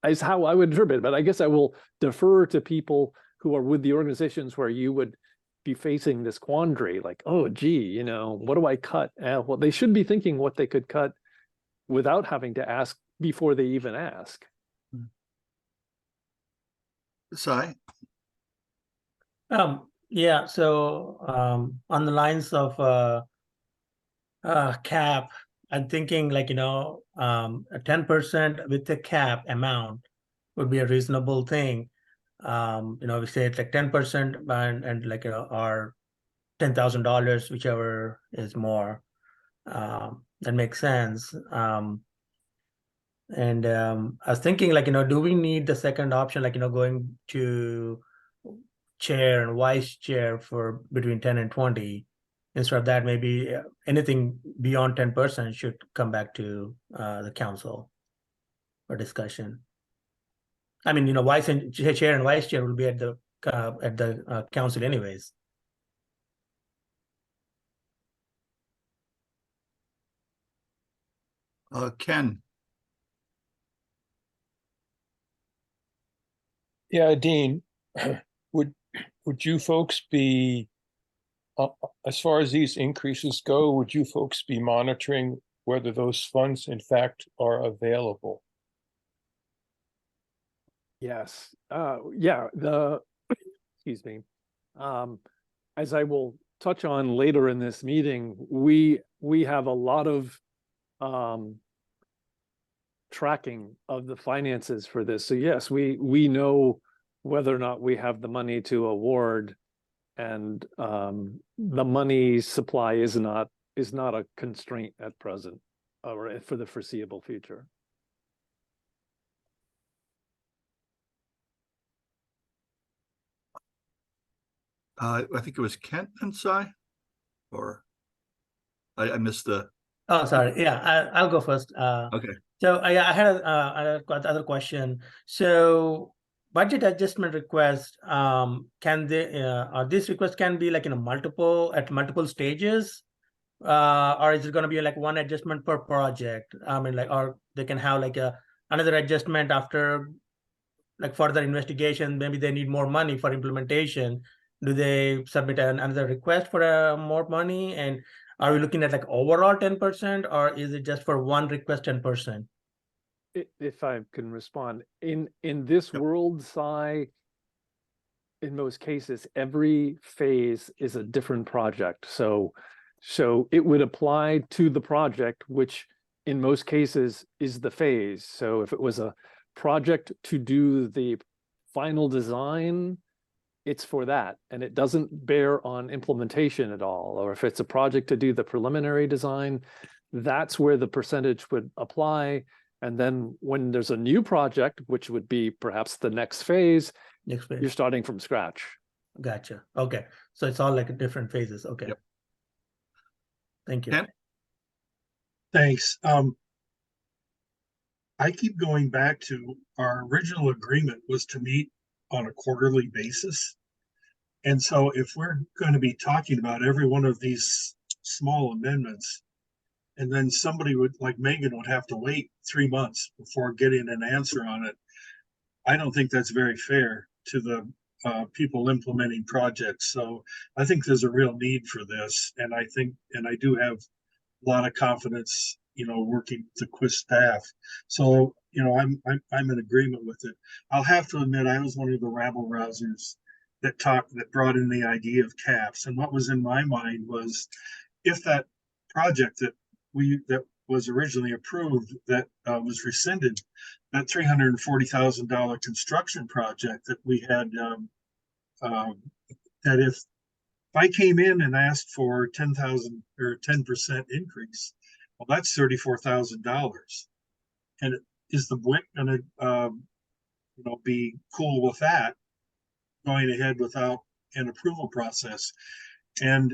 [SPEAKER 1] Is how I would interpret it. But I guess I will defer to people who are with the organizations where you would be facing this quandary, like, oh, gee, what do I cut? Well, they should be thinking what they could cut without having to ask before they even ask.
[SPEAKER 2] Sai?
[SPEAKER 9] Yeah, so on the lines of cap, I'm thinking like, a 10% with the cap amount would be a reasonable thing. We say it's like 10% and like, or $10,000, whichever is more. That makes sense. And I was thinking like, do we need the second option, like, going to chair and vice chair for between 10 and 20? Instead of that, maybe anything beyond 10% should come back to the council for discussion. I mean, vice and chair and vice chair will be at the council anyways.
[SPEAKER 2] Ken.
[SPEAKER 8] Yeah, Dean, would you folks be, as far as these increases go, would you folks be monitoring whether those funds in fact are available?
[SPEAKER 1] Yes. Yeah, excuse me. As I will touch on later in this meeting, we have a lot of tracking of the finances for this. So yes, we know whether or not we have the money to award, and the money supply is not a constraint at present or for the foreseeable future.
[SPEAKER 2] I think it was Kent and Sai, or I missed the.
[SPEAKER 9] Oh, sorry. Yeah, I'll go first.
[SPEAKER 2] Okay.
[SPEAKER 9] So I had another question. So budget adjustment request, can they this request can be like multiple stages, or is it going to be like one adjustment per project? I mean, like, or they can have like another adjustment after like further investigation. Maybe they need more money for implementation. Do they submit another request for more money? And are we looking at like overall 10%, or is it just for one request 10%?
[SPEAKER 1] If I can respond, in this world, Sai, in most cases, every phase is a different project. So it would apply to the project, which in most cases is the phase. So if it was a project to do the final design, it's for that, and it doesn't bear on implementation at all. Or if it's a project to do the preliminary design, that's where the percentage would apply. And then when there's a new project, which would be perhaps the next phase, you're starting from scratch.
[SPEAKER 9] Gotcha. Okay. So it's all like different phases. Okay.
[SPEAKER 2] Yep.
[SPEAKER 9] Thank you.
[SPEAKER 2] Ken?
[SPEAKER 10] Thanks. I keep going back to our original agreement was to meet on a quarterly basis. And so if we're going to be talking about every one of these small amendments, and then somebody would, like Megan, would have to wait 3 months before getting an answer on it, I don't think that's very fair to the people implementing projects. So I think there's a real need for this. And I do have a lot of confidence, working with the Quist staff. So, I'm in agreement with it. I'll have to admit, I was one of the rabble rousers that brought in the idea of caps. And what was in my mind was, if that project that was originally approved that was rescinded, that $340,000 construction project that we had, that if I came in and asked for 10,000 or 10% increase, well, that's $34,000. And is the BWIC gonna, be cool with that? Going ahead without an approval process? And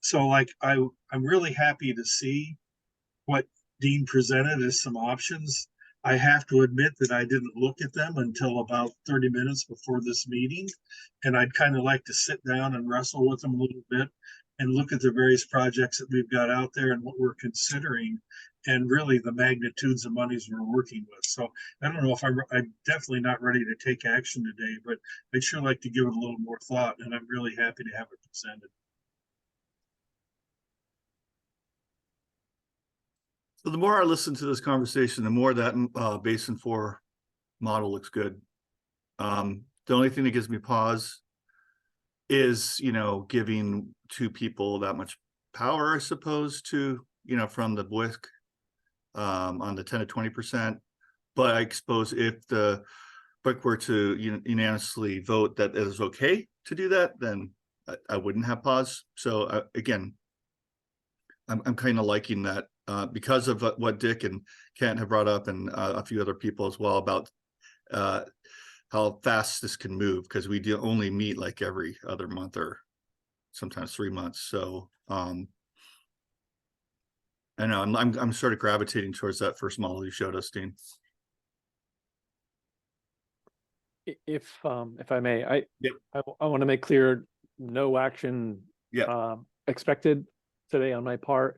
[SPEAKER 10] so like, I'm really happy to see what Dean presented as some options. I have to admit that I didn't look at them until about 30 minutes before this meeting. And I'd kind of like to sit down and wrestle with them a little bit and look at the various projects that we've got out there and what we're considering, and really the magnitudes of monies we're working with. So I don't know if I'm definitely not ready to take action today, but I'd sure like to give it a little more thought, and I'm really happy to have it presented.
[SPEAKER 2] So the more I listen to this conversation, the more that Basin 4 model looks good. The only thing that gives me pause is, giving two people that much power, I suppose, to, from the BWIC on the 10 to 20%. But I suppose if the BWIC were to unanimously vote that it is okay to do that, then I wouldn't have pause. So again, I'm kind of liking that because of what Dick and Kent have brought up, and a few other people as well, about how fast this can move, because we do only meet like every other month or sometimes 3 months. So I know I'm sort of gravitating towards that first model you showed us, Dean.
[SPEAKER 1] If I may, I
[SPEAKER 2] Yep.
[SPEAKER 1] I want to make clear, no action expected today on my part.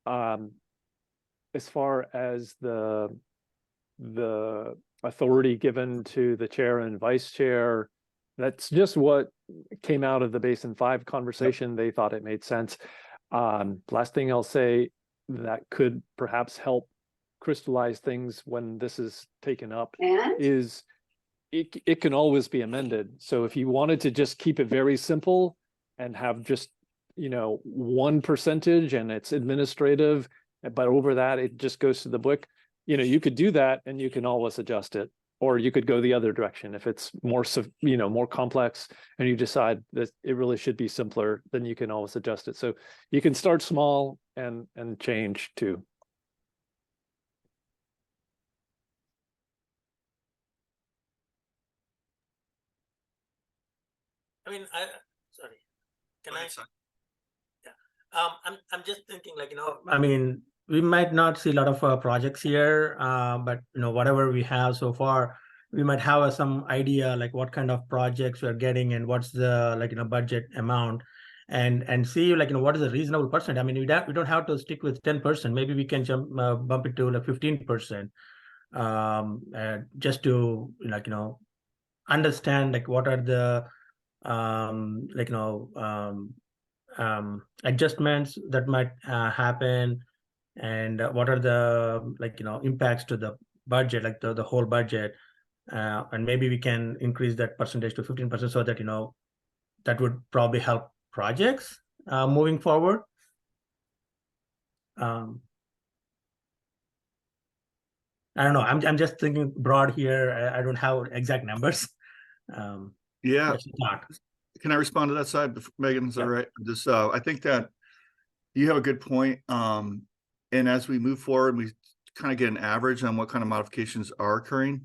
[SPEAKER 1] As far as the authority given to the chair and vice chair, that's just what came out of the Basin 5 conversation. They thought it made sense. Last thing I'll say that could perhaps help crystallize things when this is taken up is it can always be amended. So if you wanted to just keep it very simple and have just, 1% and it's administrative, but over that, it just goes to the BWIC, you could do that and you can always adjust it. Or you could go the other direction. If it's more, more complex and you decide that it really should be simpler, then you can always adjust it. So you can start small and change too.
[SPEAKER 9] I mean, sorry, can I?
[SPEAKER 2] Sorry.
[SPEAKER 9] Yeah. I'm just thinking, like, I mean, we might not see a lot of projects here, but whatever we have so far, we might have some idea like what kind of projects we're getting and what's the budget amount, and see what is a reasonable percent. I mean, we don't have to stick with 10%. Maybe we can bump it to like 15%, just to understand like what are the adjustments that might happen, and what are the impacts to the budget, like the whole budget, and maybe we can increase that percentage to 15%, so that that would probably help projects moving forward. I don't know, I'm just thinking broad here. I don't have exact numbers.
[SPEAKER 2] Yeah.
[SPEAKER 9] Just a thought.
[SPEAKER 2] Can I respond to that side, Megan? Is that right? Just I think that you have a good point. And as we move forward, we kind of get an average on what kind of modifications are occurring.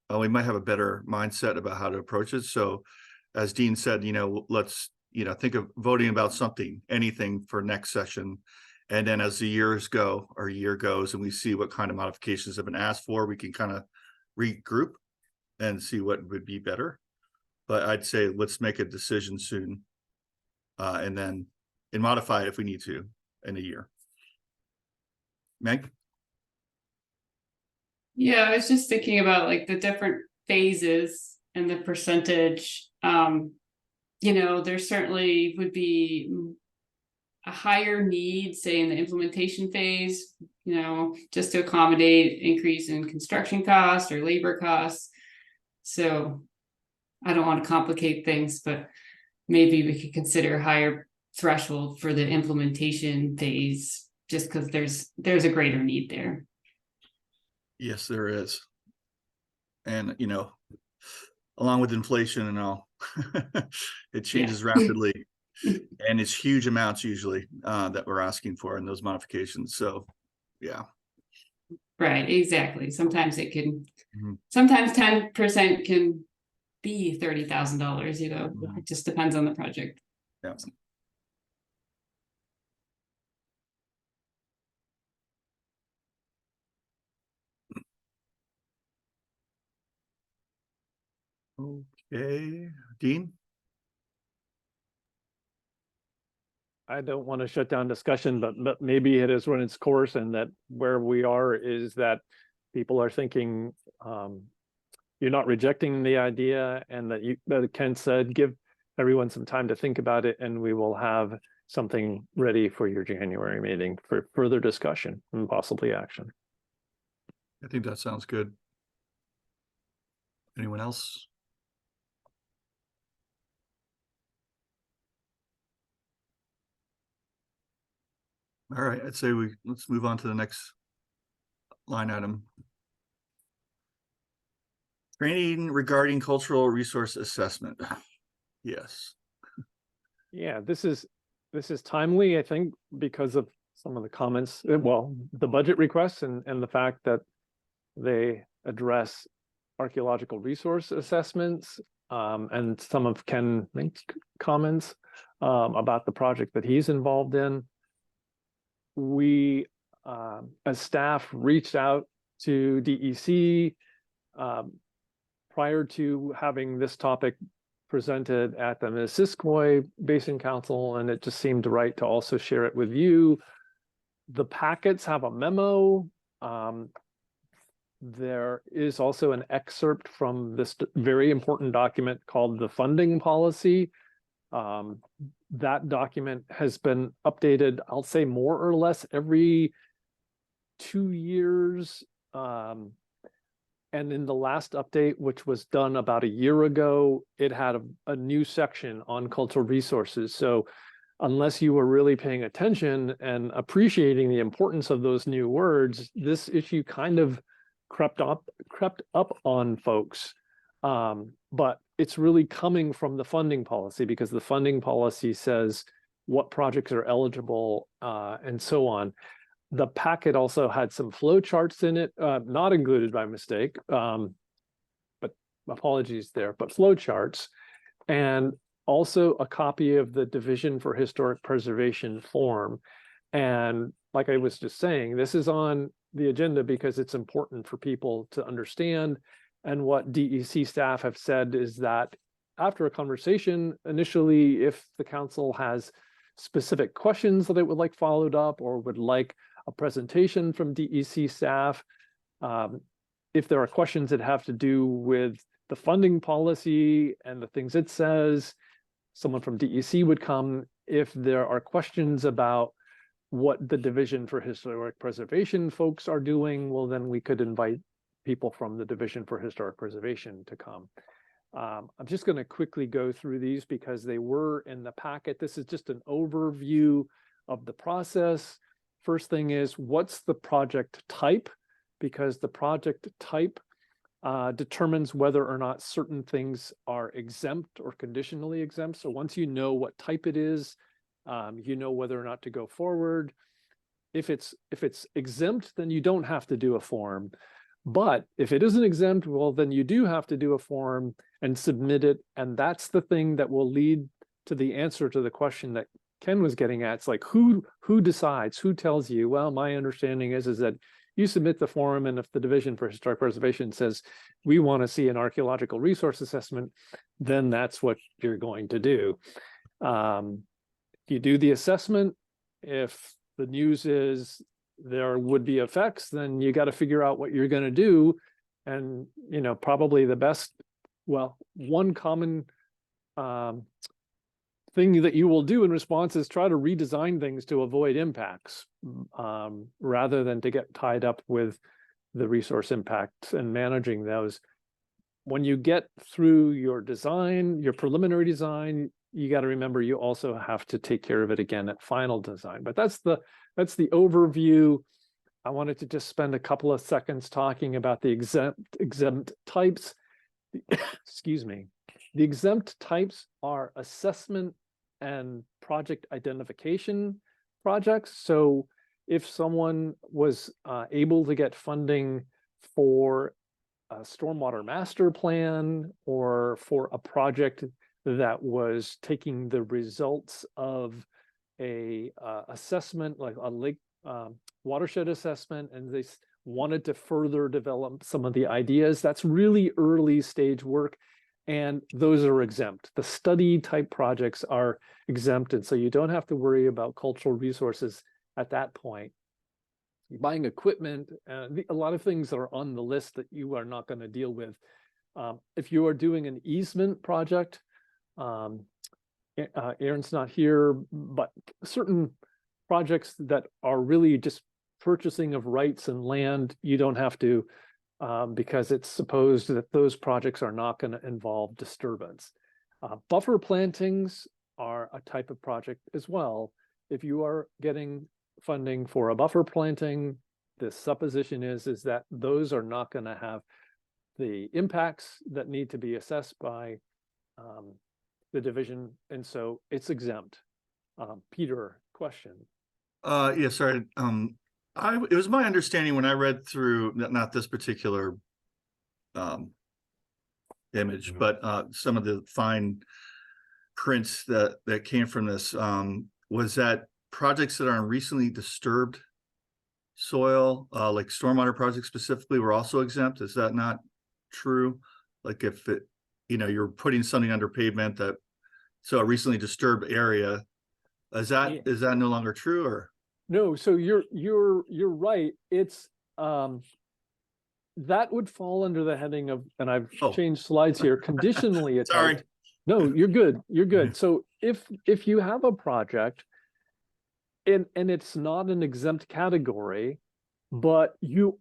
[SPEAKER 2] We might have a better mindset about how to approach it. So as Dean said, let's think of voting about something, anything for next session. And then as the year goes and we see what kind of modifications have been asked for, we can kind of regroup and see what would be better. But I'd say let's make a decision soon, and then modify it if we need to in a year. Meg?
[SPEAKER 5] Yeah, I was just thinking about like the different phases and the percentage. There certainly would be a higher need, say, in the implementation phase, just to accommodate increase in construction costs or labor costs. So I don't want to complicate things, but maybe we could consider a higher threshold for the implementation phase, just because there's a greater need there.
[SPEAKER 2] Yes, there is. And, along with inflation and all, it changes rapidly. And it's huge amounts usually that we're asking for in those modifications. So, yeah.
[SPEAKER 5] Right, exactly. Sometimes it can,
[SPEAKER 2] Mhm.
[SPEAKER 5] sometimes 10% can be $30,000, you know,
[SPEAKER 2] Mhm.
[SPEAKER 5] it just depends on the project.
[SPEAKER 2] Yeah. Okay, Dean?
[SPEAKER 1] I don't want to shut down discussion, but maybe it has run its course, and that where we are is that people are thinking you're not rejecting the idea, and that that Ken said, give everyone some time to think about it, and we will have something ready for your January meeting for further discussion and possibly action.
[SPEAKER 2] I think that sounds good. Anyone else? All right, I'd say let's move on to the next line item. Training regarding cultural resource assessment. Yes.
[SPEAKER 1] Yeah, this is timely, I think, because of some of the comments, well, the budget requests and the fact that they address archaeological resource assessments, and some of Ken Mink's comments about the project that he's involved in. We, as staff, reached out to DEC prior to having this topic presented at the Missisquoi Basin Council, and it just seemed right to also share it with you. The packets have a memo. There is also an excerpt from this very important document called the funding policy. That document has been updated, I'll say more or less every 2 years. And in the last update, which was done about a year ago, it had a new section on cultural resources. So unless you were really paying attention and appreciating the importance of those new words, this issue kind of crept up on folks. But it's really coming from the funding policy, because the funding policy says what projects are eligible and so on. The packet also had some flow charts in it, not included by mistake, but apologies there, but flow charts, and also a copy of the Division for Historic Preservation form. And like I was just saying, this is on the agenda because it's important for people to understand. And what DEC staff have said is that after a conversation, initially, if the council has specific questions that it would like followed up or would like a presentation from DEC staff, if there are questions that have to do with the funding policy and the things it says, someone from DEC would come. If there are questions about what the Division for Historic Preservation folks are doing, well, then we could invite people from the Division for Historic Preservation to come. I'm just going to quickly go through these because they were in the packet. This is just an overview of the process. First thing is, what's the project type? Because the project type determines whether or not certain things are exempt or conditionally exempt. So once you know what type it is, you know whether or not to go forward. If it's exempt, then you don't have to do a form. But if it isn't exempt, well, then you do have to do a form and submit it. And that's the thing that will lead to the answer to the question that Ken was getting at. It's like, who decides, who tells you? Well, my understanding is that you submit the form, and if the Division for Historic Preservation says, we want to see an archaeological resource assessment, then that's what you're going to do. You do the assessment. If the news is there would be effects, then you got to figure out what you're going to do. And, you know, probably the best, well, one common thing that you will do in response is try to redesign things to avoid impacts, rather than to get tied up with the resource impacts and managing those. When you get through your design, your preliminary design, you got to remember you also have to take care of it again at final design. But that's the overview. I wanted to just spend a couple of seconds talking about the exempt types. Excuse me. The exempt types are assessment and project identification projects. So if someone was able to get funding for a stormwater master plan or for a project that was taking the results of a assessment, like a lake watershed assessment, and they wanted to further develop some of the ideas, that's really early stage work, and those are exempt. The study type projects are exempted, so you don't have to worry about cultural resources at that point. You're buying equipment, a lot of things are on the list that you are not going to deal with. If you are doing an easement project, Aaron's not here, but certain projects that are really just purchasing of rights and land, you don't have to, because it's supposed that those projects are not going to involve disturbance. Buffer plantings are a type of project as well. If you are getting funding for a buffer planting, the supposition is that those are not going to have the impacts that need to be assessed by the division, and so it's exempt. Peter, question.
[SPEAKER 2] Yeah, sorry. It was my understanding when I read through, not this particular image, but some of the fine prints that came from this, was that projects that are on recently disturbed soil, like stormwater projects specifically, were also exempt. Is that not true? Like if it, you're putting something under pavement so a recently disturbed area, is that no longer true, or?
[SPEAKER 1] No, so you're right. It's that would fall under the heading of, and I've changed slides here, conditionally attached.
[SPEAKER 2] Sorry.
[SPEAKER 1] No, you're good. You're good. So if you have a project and it's not an exempt category, but you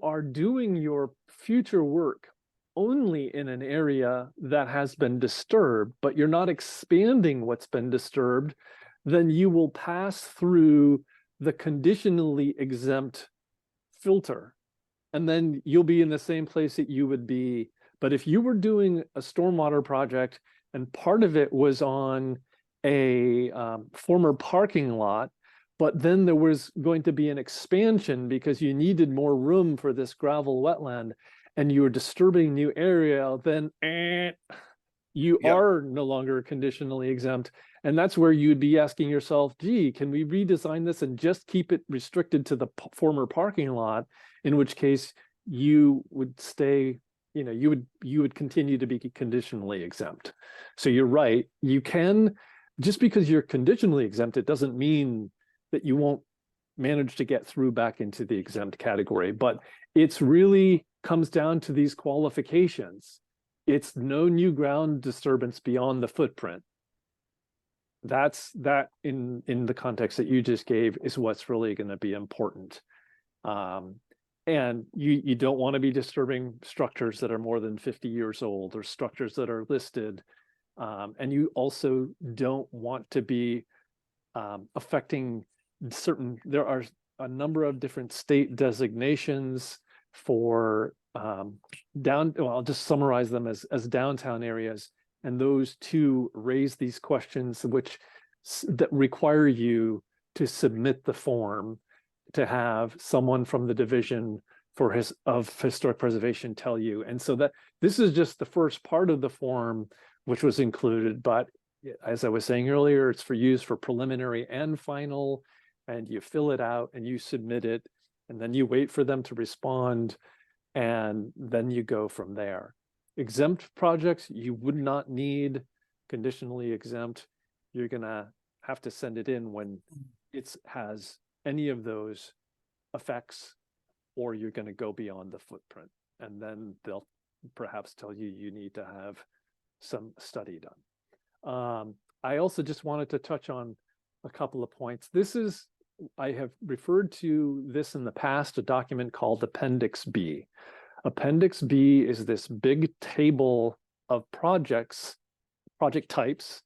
[SPEAKER 1] are doing your future work only in an area that has been disturbed, but you're not expanding what's been disturbed, then you will pass through the conditionally exempt filter. And then you'll be in the same place that you would be. But if you were doing a stormwater project and part of it was on a former parking lot, but then there was going to be an expansion because you needed more room for this gravel wetland, and you were disturbing new area, then you are no longer conditionally exempt. And that's where you'd be asking yourself, gee, can we redesign this and just keep it restricted to the former parking lot? In which case you would stay, you would continue to be conditionally exempt. So you're right. You can, just because you're conditionally exempt, it doesn't mean that you won't manage to get through back into the exempt category. But it's really comes down to these qualifications. It's no new ground disturbance beyond the footprint. That in the context that you just gave is what's really going to be important. And you don't want to be disturbing structures that are more than 50 years old or structures that are listed. And you also don't want to be affecting there are a number of different state designations for I'll just summarize them as downtown areas. And those two raise these questions that require you to submit the form, to have someone from the division of historic preservation tell you. And so that this is just the first part of the form, which was included, but as I was saying earlier, it's for use for preliminary and final, and you fill it out and you submit it, and then you wait for them to respond, and then you go from there. Exempt projects, you would not need conditionally exempt. You're gonna have to send it in when it has any of those effects, or you're gonna go beyond the footprint. And then they'll perhaps tell you need to have some study done. I also just wanted to touch on a couple of points. I have referred to this in the past, a document called Appendix B. Appendix B is this big table of project types,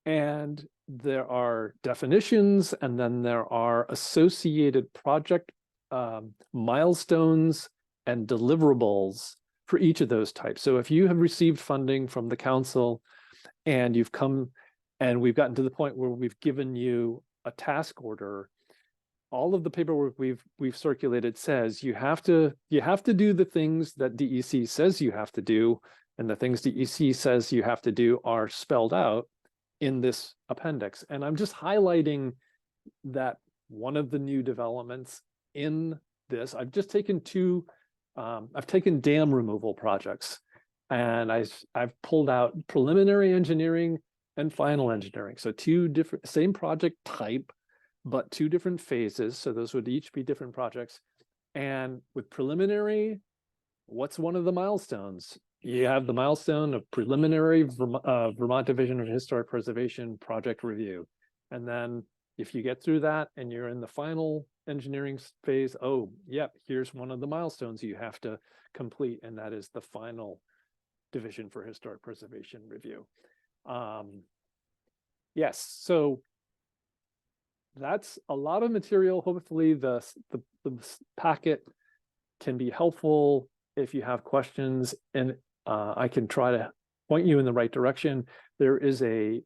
[SPEAKER 1] and there are definitions, and then there are associated project milestones and deliverables for each of those types. So if you have received funding from the council and you've come and we've gotten to the point where we've given you a task order, all of the paperwork we've circulated says you have to do the things that DEC says you have to do, and the things DEC says you have to do are spelled out in this appendix. And I'm just highlighting that one of the new developments in this, I've just taken I've taken dam removal projects, and I've pulled out preliminary engineering and final engineering. So two different, same project type, but two different phases. So those would each be different projects. And with preliminary, what's one of the milestones? You have the milestone of preliminary Vermont Division of Historic Preservation project review. And then if you get through that and you're in the final engineering phase, oh, yep, here's one of the milestones you have to complete, and that is the final Division for Historic Preservation review. Yes, so that's a lot of material. Hopefully the packet can be helpful if you have questions, and I can try to point you in the right direction. There is a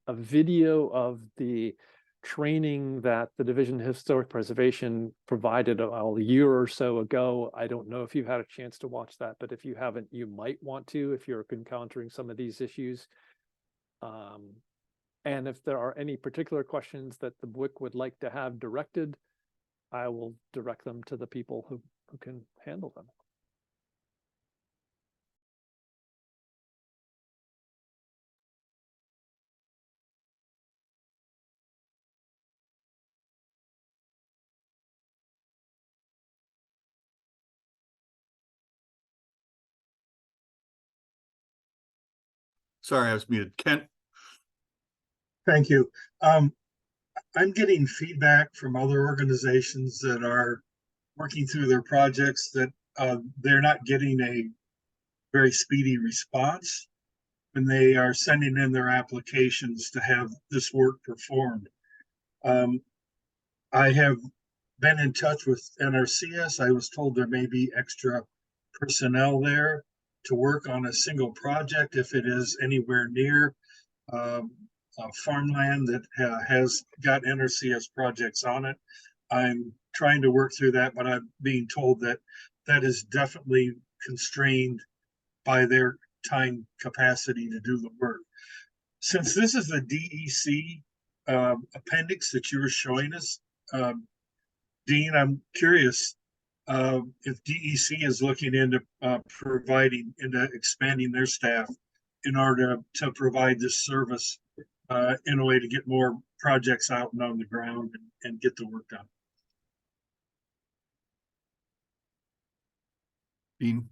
[SPEAKER 1] video of the training that the Division of Historic Preservation provided a year or so ago. I don't know if you've had a chance to watch that, but if you haven't, you might want to if you're encountering some of these issues. And if there are any particular questions that the BWIC would like to have directed, I will direct them to the people who can handle them.
[SPEAKER 2] Sorry, I was muted. Kent?
[SPEAKER 10] Thank you. I'm getting feedback from other organizations that are working through their projects that they're not getting a very speedy response when they are sending in their applications to have this work performed. I have been in touch with NRCS. I was told there may be extra personnel there to work on a single project if it is anywhere near farmland that has got NRCS projects on it. I'm trying to work through that, but I'm being told that that is definitely constrained by their time capacity to do the work. Since this is the DEC appendix that you were showing us, Dean, I'm curious if DEC is looking into expanding their staff in order to provide this service in a way to get more projects out and on the ground and get the work done.
[SPEAKER 2] Dean?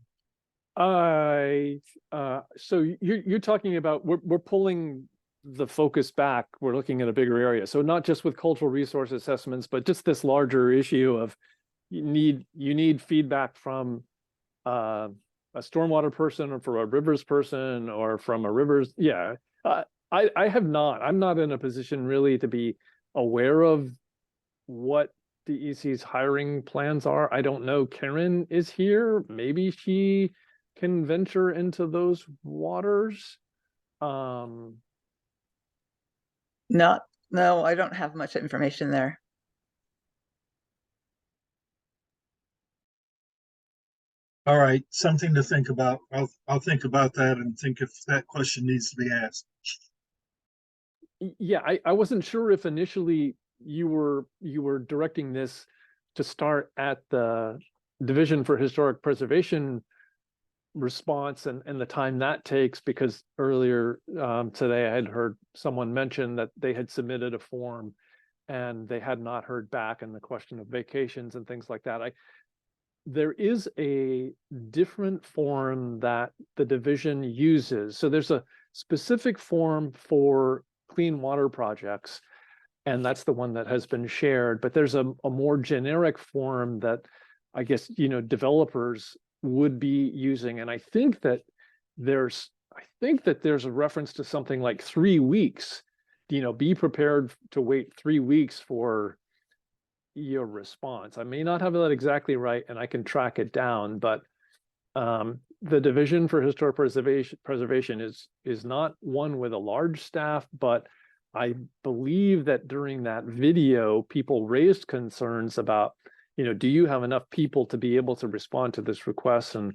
[SPEAKER 1] So you're talking about we're pulling the focus back. We're looking at a bigger area. So not just with cultural resource assessments, but just this larger issue of you need feedback from a stormwater person or from a rivers person or from a rivers. Yeah, I'm not in a position really to be aware of what DEC's hiring plans are. I don't know. Karen is here. Maybe she can venture into those waters.
[SPEAKER 11] No, I don't have much information there.
[SPEAKER 10] All right, something to think about. I'll think about that and think if that question needs to be asked.
[SPEAKER 1] Yeah, I wasn't sure if initially you were directing this to start at the Division for Historic Preservation response and the time that takes, because earlier today I had heard someone mention that they had submitted a form and they had not heard back, and the question of vacations and things like that. There is a different form that the division uses. So there's a specific form for clean water projects, and that's the one that has been shared, but there's a more generic form that I guess, developers would be using. And I think that there's a reference to something like 3 weeks, be prepared to wait 3 weeks for your response. I may not have that exactly right, and I can track it down, but the Division for Historic Preservation is not one with a large staff, but I believe that during that video, people raised concerns about, do you have enough people to be able to respond to this request? And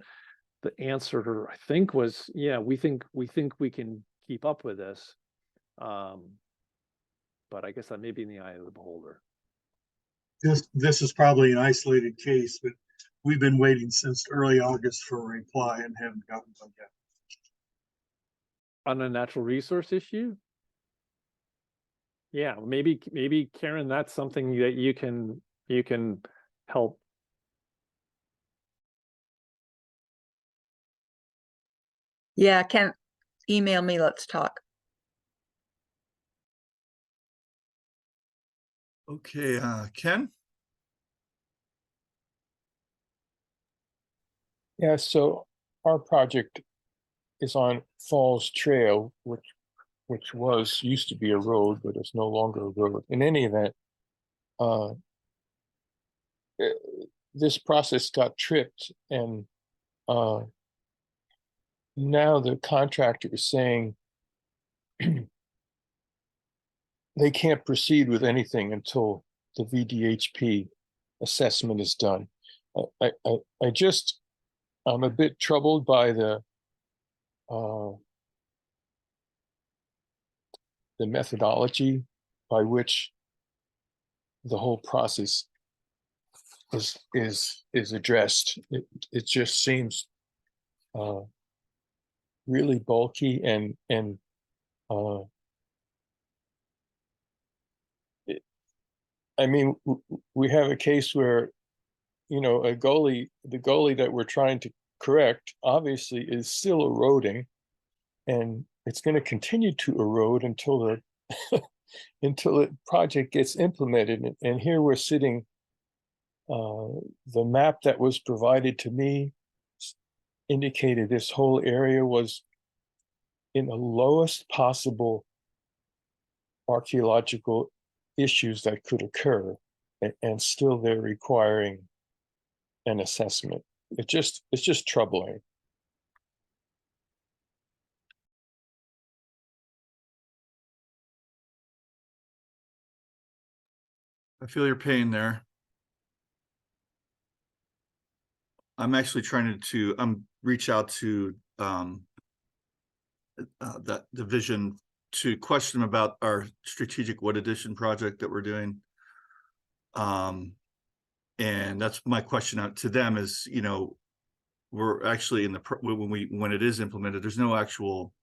[SPEAKER 1] the answer, I think, was, yeah, we think we can keep up with this. But I guess that may be in the eye of the beholder.
[SPEAKER 10] This is probably an isolated case, but we've been waiting since early August for a reply and haven't gotten one yet.
[SPEAKER 1] On a natural resource issue? Yeah, maybe Karen, that's something that you can help.
[SPEAKER 11] Yeah, Ken, email me, let's talk.
[SPEAKER 2] Okay, Ken?
[SPEAKER 8] Yeah, so our project is on Falls Trail, which used to be a road, but it's no longer a road. In any event, this process got tripped, and now the contractor is saying they can't proceed with anything until the VDHP assessment is done. I'm a bit troubled by the methodology by which the whole process is addressed. It just seems really bulky and I mean, we have a case where, the gully that we're trying to correct obviously is still eroding, and it's going to continue to erode until the project gets implemented. And here we're sitting, the map that was provided to me indicated this whole area was in the lowest possible archaeological issues that could occur, and still they're requiring an assessment. It's just troubling.
[SPEAKER 2] I feel your pain there. I'm actually trying to reach out to that division to question them about our strategic wood addition project that we're doing. And that's my question out to them is, we're actually in when it is implemented, there's no actual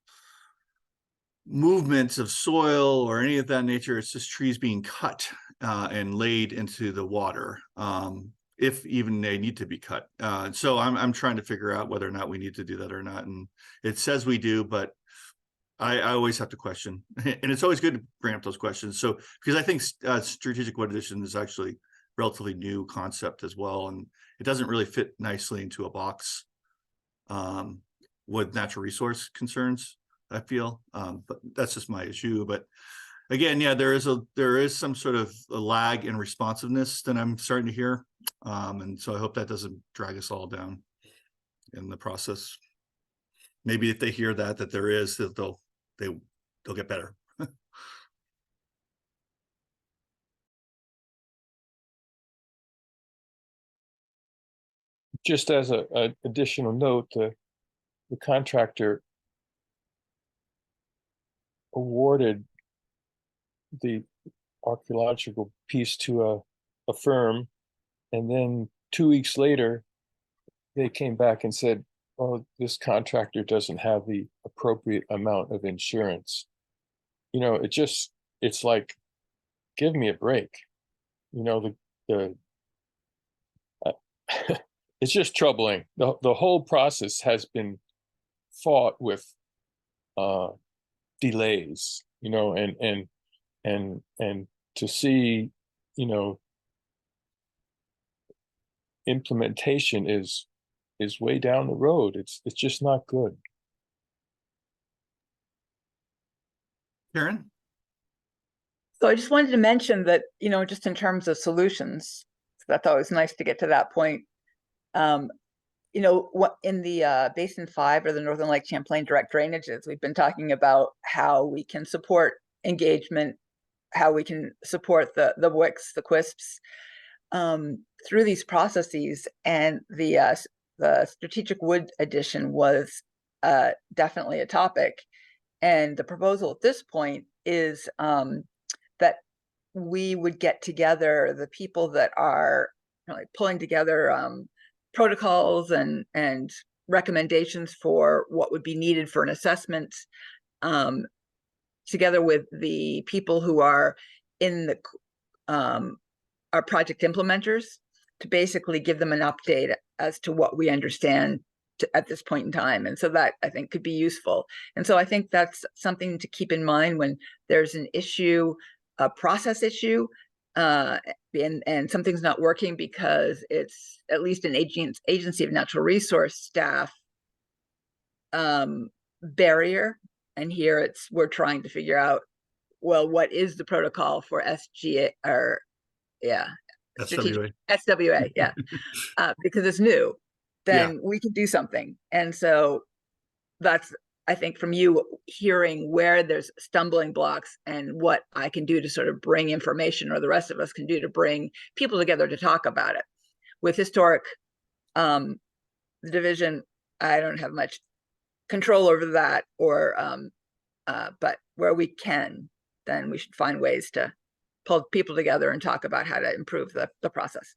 [SPEAKER 2] movements of soil or any of that nature. It's just trees being cut and laid into the water, if even they need to be cut. So I'm trying to figure out whether or not we need to do that or not. And it says we do, but I always have to question, and it's always good to bring up those questions. So, because I think strategic wood addition is actually relatively new concept as well, and it doesn't really fit nicely into a box with natural resource concerns, I feel, but that's just my issue. But again, yeah, there is some sort of a lag in responsiveness that I'm starting to hear, and so I hope that doesn't drag us all down in the process. Maybe if they hear that there is, that they'll get better.
[SPEAKER 8] Just as a additional note, the contractor awarded the archaeological piece to a firm, and then 2 weeks later, they came back and said, "Oh, this contractor doesn't have the appropriate amount of insurance." It's like, give me a break. It's just troubling. The whole process has been fought with delays, and to see, implementation is way down the road. It's just not good.
[SPEAKER 2] Karen?
[SPEAKER 11] So I just wanted to mention that, just in terms of solutions, that's always nice to get to that point. What in the Basin 5 or the Northern Lake Champlain direct drainages, we've been talking about how we can support engagement, how we can support the WICs, the QUISPs, through these processes. And the strategic wood addition was definitely a topic. And the proposal at this point is that we would get together the people that are really pulling together protocols and recommendations for what would be needed for an assessment, together with the people who are in the our project implementers, to basically give them an update as to what we understand at this point in time. And so that, I think, could be useful. And so I think that's something to keep in mind when there's an issue, a process issue, and something's not working because it's at least an agency of natural resource staff barrier. And here we're trying to figure out, well, what is the protocol for SGA or SWA, yeah, because it's new, then we can do something. And so that's, I think, from you hearing where there's stumbling blocks and what I can do to sort of bring information, or the rest of us can do to bring people together to talk about it. With historic, the division, I don't have much control over that, or but where we can, then we should find ways to pull people together and talk about how to improve the process.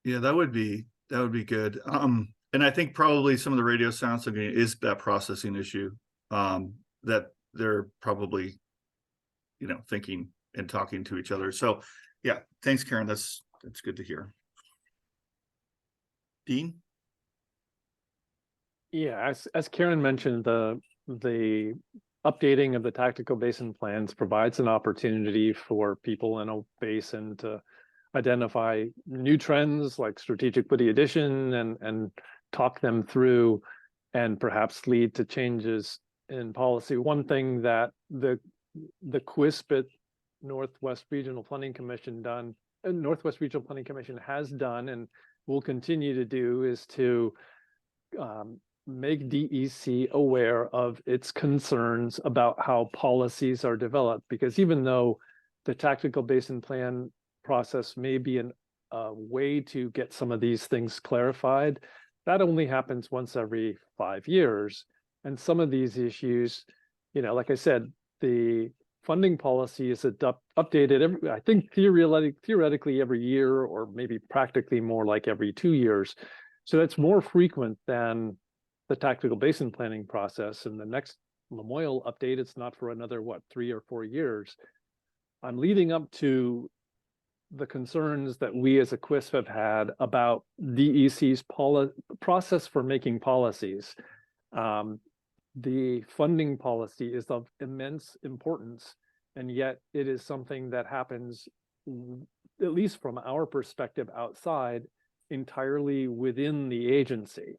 [SPEAKER 2] Yeah, that would be good. And I think probably some of the radio sounds is that processing issue, that they're probably, thinking and talking to each other. So yeah, thanks, Karen. That's good to hear. Dean?
[SPEAKER 1] Yeah, as Karen mentioned, the updating of the tactical basin plans provides an opportunity for people in a basin to identify new trends like strategic woody addition and talk them through, and perhaps lead to changes in policy. One thing that the QUISP at Northwest Regional Planning Commission has done and will continue to do is to make DEC aware of its concerns about how policies are developed, because even though the tactical basin plan process may be a way to get some of these things clarified, that only happens once every 5 years. And some of these issues, like I said, the funding policy is updated I think theoretically every year, or maybe practically more like every 2 years. So that's more frequent than the tactical basin planning process. And the next Lamoille update, it's not for another, 3 or 4 years. I'm leading up to the concerns that we as a QUISP have had about DEC's process for making policies. The funding policy is of immense importance, and yet it is something that happens, at least from our perspective outside, entirely within the agency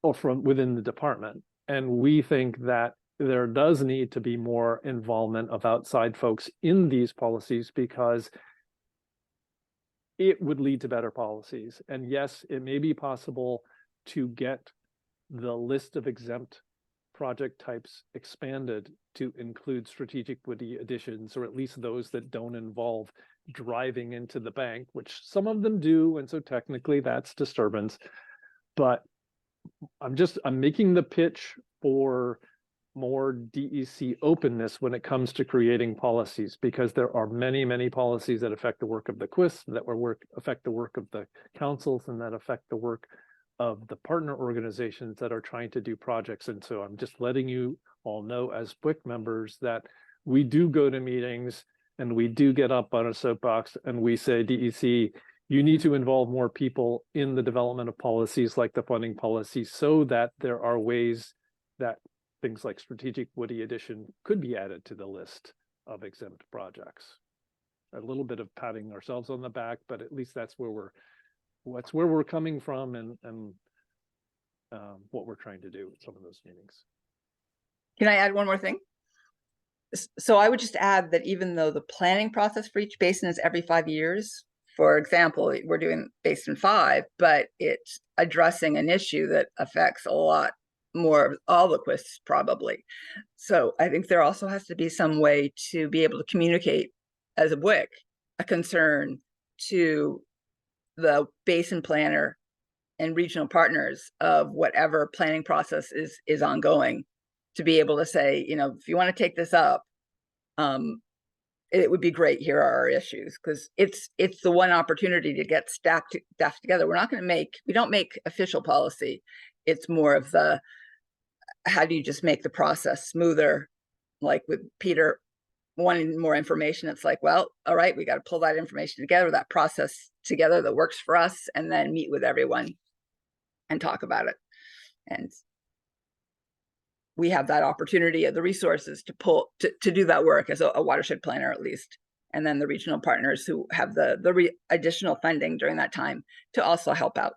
[SPEAKER 1] or from within the department. And we think that there does need to be more involvement of outside folks in these policies, because it would lead to better policies. And yes, it may be possible to get the list of exempt project types expanded to include strategic woody additions, or at least those that don't involve driving into the bank, which some of them do. And so technically that's disturbance. But I'm making the pitch for more DEC openness when it comes to creating policies, because there are many, many policies that affect the work of the QUISP, that affect the work of the councils, and that affect the work of the partner organizations that are trying to do projects. And so I'm just letting you all know as WIC members that we do go to meetings and we do get up on a soapbox and we say, DEC, you need to involve more people in the development of policies like the funding policy, so that there are ways that things like strategic woody addition could be added to the list of exempt projects. A little bit of patting ourselves on the back, but at least that's where we're coming from, and what we're trying to do with some of those meetings.
[SPEAKER 11] Can I add one more thing? So I would just add that even though the planning process for each basin is every 5 years, for example, we're doing Basin 5, but it's addressing an issue that affects a lot more of all the quists probably. So I think there also has to be some way to be able to communicate as a WIC a concern to the basin planner and regional partners of whatever planning process is ongoing, to be able to say, you know, if you want to take this up, it would be great. Here are our issues, because it's the one opportunity to get staff together. We're not going to we don't make official policy. It's more of the, how do you just make the process smoother? Like with Peter wanting more information, it's like, well, all right, we got to pull that information together, that process together that works for us, and then meet with everyone and talk about it. And we have that opportunity of the resources to do that work as a watershed planner, at least. And then the regional partners who have the additional funding during that time to also help out.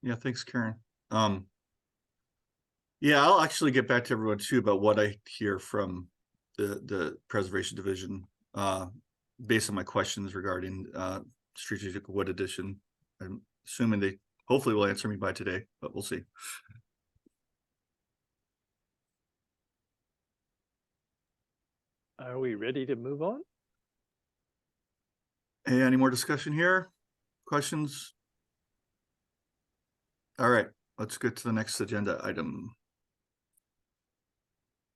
[SPEAKER 2] Yeah, thanks, Karen. Yeah, I'll actually get back to everyone too about what I hear from the Preservation Division, based on my questions regarding strategic wood addition. I'm assuming they hopefully will answer me by today, but we'll see.
[SPEAKER 1] Are we ready to move on?
[SPEAKER 2] Hey, any more discussion here? Questions? All right, let's get to the next agenda item.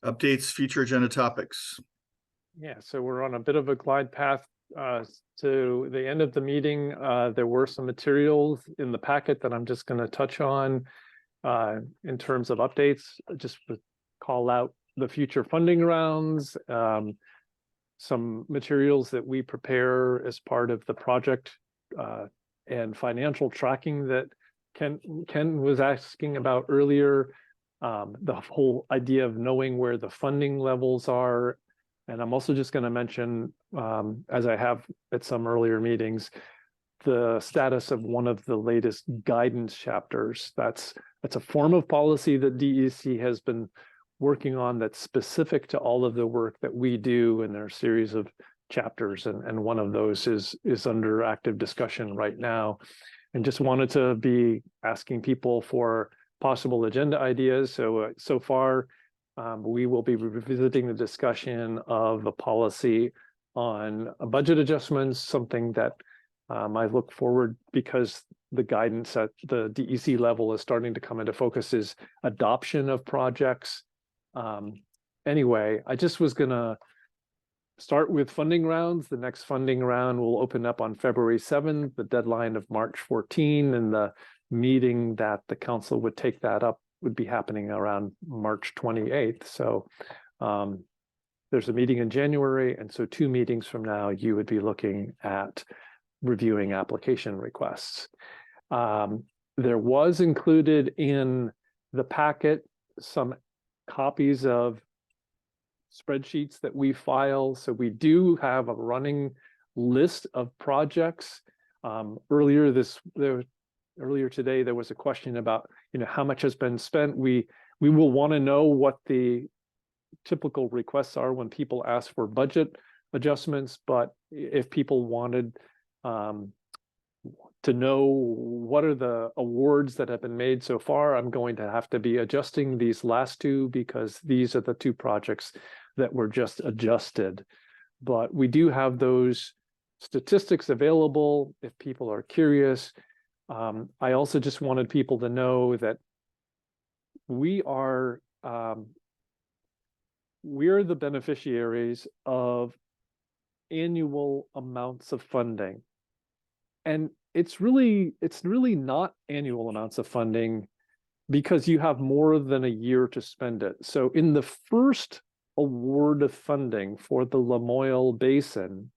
[SPEAKER 2] Updates, future agenda topics.
[SPEAKER 1] Yeah, so we're on a bit of a glide path to the end of the meeting. There were some materials in the packet that I'm just going to touch on in terms of updates. Just to call out the future funding rounds, some materials that we prepare as part of the project and financial tracking that Ken was asking about earlier. The whole idea of knowing where the funding levels are. And I'm also just going to mention, as I have at some earlier meetings, the status of one of the latest guidance chapters. That's a form of policy that DEC has been working on that's specific to all of the work that we do, and there are a series of chapters, and one of those is under active discussion right now. And just wanted to be asking people for possible agenda ideas. So far, we will be revisiting the discussion of a policy on budget adjustments, something that I look forward, because the guidance at the DEC level is starting to come into focus, is adoption of projects. Anyway, I just was going to start with funding rounds. The next funding round will open up on February 7th, the deadline of March 14, and the meeting that the council would take that up would be happening around March 28th. So there's a meeting in January, and so 2 meetings from now, you would be looking at reviewing application requests. There was included in the packet some copies of spreadsheets that we file. So we do have a running list of projects. Earlier today, there was a question about, how much has been spent. We will want to know what the typical requests are when people ask for budget adjustments. But if people wanted to know what are the awards that have been made so far, I'm going to have to be adjusting these last 2, because these are the 2 projects that were just adjusted. But we do have those statistics available if people are curious. I also just wanted people to know that we're the beneficiaries of annual amounts of funding. And it's really not annual amounts of funding, because you have more than a year to spend it. So in the first award of funding for the Lamoille Basin,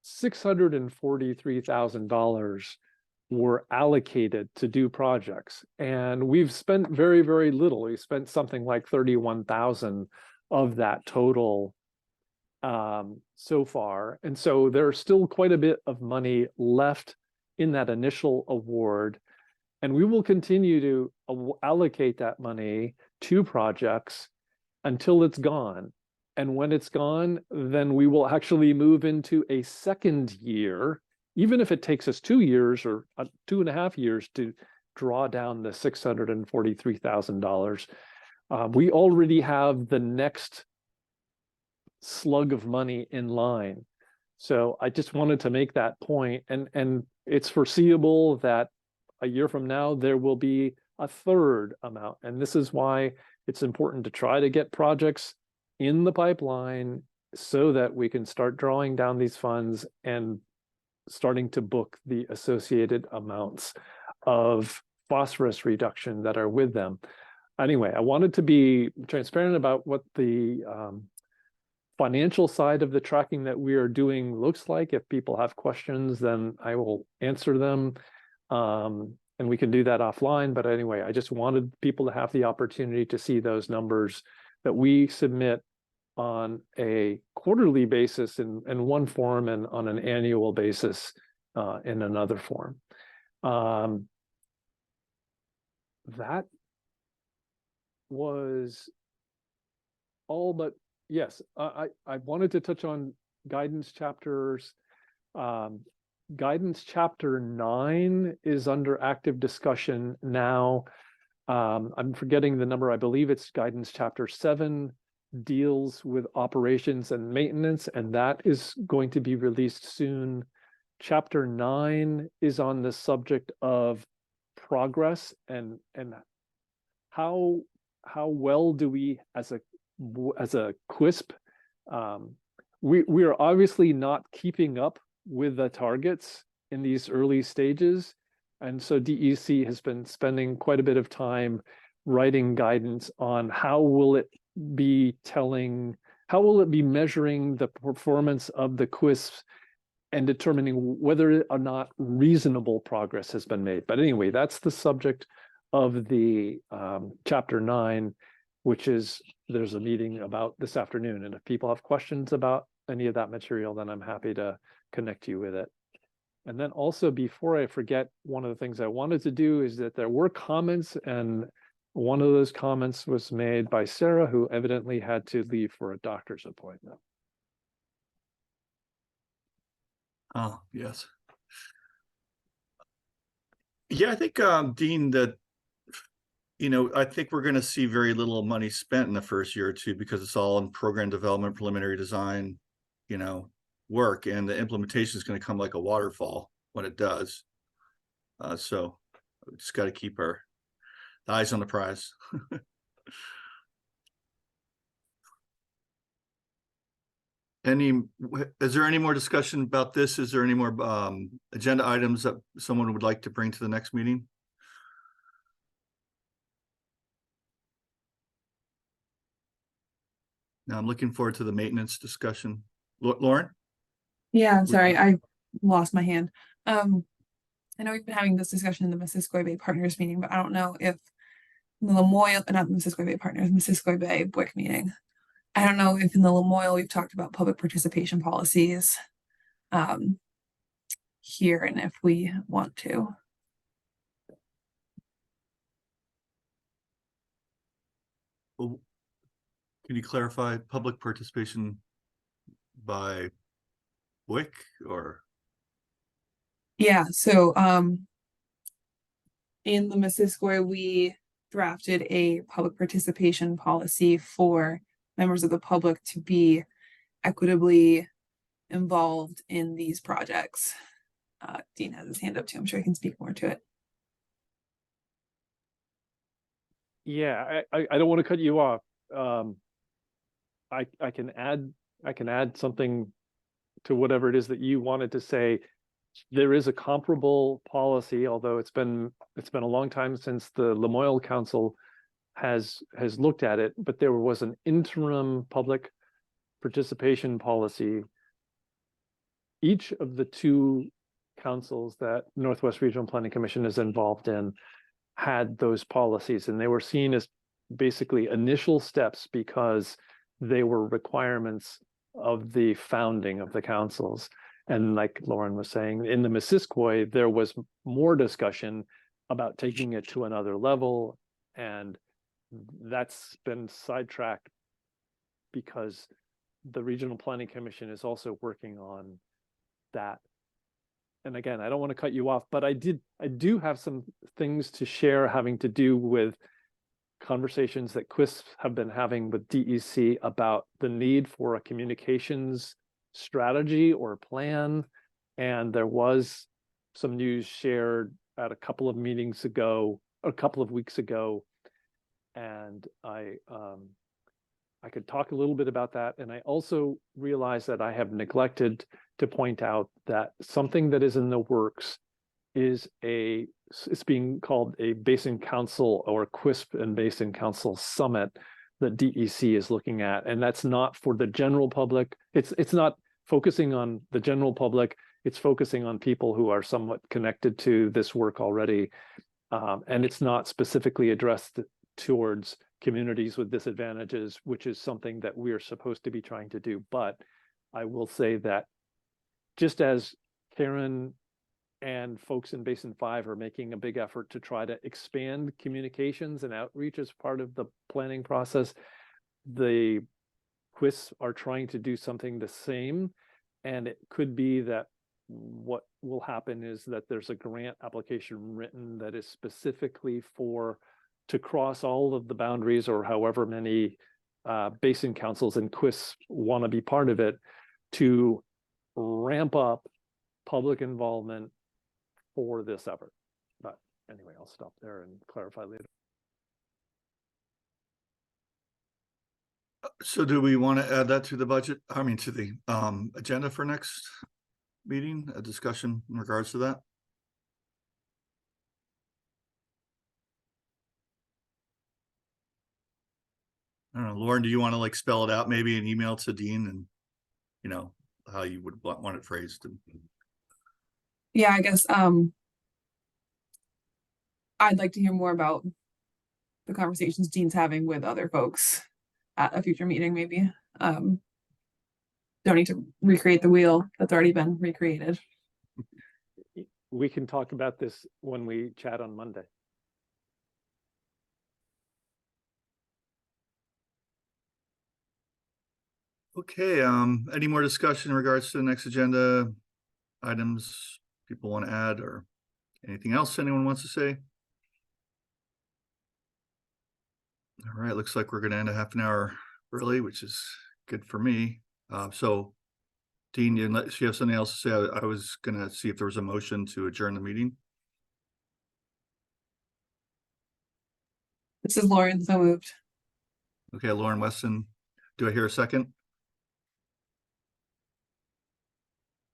[SPEAKER 1] $643,000 were allocated to do projects, and we've spent very, very little. We spent something like 31,000 of that total so far, and so there's still quite a bit of money left in that initial award, and we will continue to allocate that money to projects until it's gone. And when it's gone, then we will actually move into a second year even if it takes us 2 years or 2.5 years to draw down the $643,000, we already have the next slug of money in line. So I just wanted to make that point, and it's foreseeable that a year from now there will be a third amount, and this is why it's important to try to get projects in the pipeline so that we can start drawing down these funds and starting to book the associated amounts of phosphorus reduction that are with them. Anyway, I wanted to be transparent about what the financial side of the tracking that we are doing looks like. If people have questions, then I will answer them. And we can do that offline. But anyway, I just wanted people to have the opportunity to see those numbers that we submit on a quarterly basis in one form and on an annual basis in another form. That was all, but yes, I wanted to touch on guidance chapters. Guidance chapter 9 is under active discussion now. I'm forgetting the number. I believe it's guidance chapter 7 deals with operations and maintenance, and that is going to be released soon. Chapter 9 is on the subject of progress and how well do we as a QUISP, we are obviously not keeping up with the targets in these early stages. And so DEC has been spending quite a bit of time writing guidance on how will it be measuring the performance of the QUISPs and determining whether or not reasonable progress has been made. But anyway, that's the subject of the chapter 9, which is, there's a meeting about this afternoon. And if people have questions about any of that material, then I'm happy to connect you with it. And then also, before I forget, one of the things I wanted to do is that there were comments, and one of those comments was made by Sarah, who evidently had to leave for a doctor's appointment.
[SPEAKER 2] Oh, yes. Yeah, I think, Dean, that, I think we're going to see very little money spent in the first year or two because it's all in program development, preliminary design, work, and the implementation is going to come like a waterfall when it does. So we just got to keep our eyes on the prize. Is there any more discussion about this? Is there any more agenda items that someone would like to bring to the next meeting? Now I'm looking forward to the maintenance discussion. Lauren?
[SPEAKER 12] Yeah, I'm sorry, I lost my hand. I know we've been having this discussion in the Missisquoi Bay Partners meeting, but I don't know if the Lamoille, not the Missisquoi Bay Partners, Missisquoi Bay BWIC meeting. I don't know if in the Lamoille we've talked about public participation policies here, and if we want to.
[SPEAKER 2] Can you clarify public participation by BWIC or?
[SPEAKER 12] Yeah, so in the Missisquoi, we drafted a public participation policy for members of the public to be equitably involved in these projects. Dean has his hand up too. I'm sure he can speak more to it.
[SPEAKER 1] Yeah, I don't want to cut you off. I can add something to whatever it is that you wanted to say. There is a comparable policy, although it's been a long time since the Lamoille Council has looked at it, but there was an interim public participation policy. Each of the two councils that Northwest Regional Planning Commission is involved in had those policies, and they were seen as basically initial steps because they were requirements of the founding of the councils. And like Lauren was saying, in the Missisquoi, there was more discussion about taking it to another level, and that's been sidetracked because the Regional Planning Commission is also working on that and again, I don't want to cut you off, but I do have some things to share having to do with conversations that QUISP have been having with DEC about the need for a communications strategy or plan. And there was some news shared at a couple of meetings ago, a couple of weeks ago. And I could talk a little bit about that. And I also realized that I have neglected to point out that something that is in the works is it's being called a Basin Council or QUISP and Basin Council Summit that DEC is looking at. And that's not for the general public. It's not focusing on the general public. It's focusing on people who are somewhat connected to this work already. And it's not specifically addressed towards communities with disadvantages, which is something that we're supposed to be trying to do. But I will say that just as Karen and folks in Basin 5 are making a big effort to try to expand communications and outreach as part of the planning process, the QUISP are trying to do something the same. And it could be that what will happen is that there's a grant application written that is specifically to cross all of the boundaries, or however many basin councils and QUISP want to be part of it, to ramp up public involvement for this effort. But anyway, I'll stop there and clarify later.
[SPEAKER 2] So do we want to add that to the budget? I mean, to the agenda for next meeting, a discussion in regards to that? I don't know, Lauren, do you want to like spell it out, maybe an email to Dean, and you know how you would want it phrased?
[SPEAKER 12] Yeah, I guess I'd like to hear more about the conversations Dean's having with other folks at a future meeting, maybe. Don't need to recreate the wheel that's already been recreated.
[SPEAKER 1] We can talk about this when we chat on Monday.
[SPEAKER 2] Okay, any more discussion in regards to the next agenda items people want to add, or anything else anyone wants to say? All right, looks like we're going to end a half an hour early, which is good for me. So Dean, unless you have something else to say, I was going to see if there was a motion to adjourn the meeting.
[SPEAKER 12] This is Lauren, so moved.
[SPEAKER 2] Okay, Lauren Weston, do I hear a second?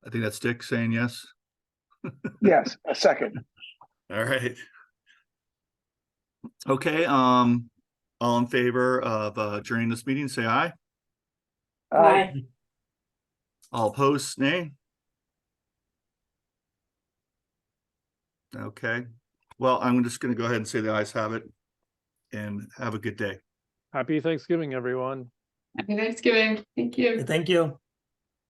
[SPEAKER 2] I think that's Dick saying yes.
[SPEAKER 6] Yes, a second.
[SPEAKER 2] All right. Okay, all in favor of adjourning this meeting, say aye.
[SPEAKER 6] Aye.
[SPEAKER 2] All opposed, nay. Okay, well, I'm just going to go ahead and say the ayes have it, and have a good day.
[SPEAKER 1] Happy Thanksgiving, everyone.
[SPEAKER 5] Happy Thanksgiving. Thank you.
[SPEAKER 9] Thank you.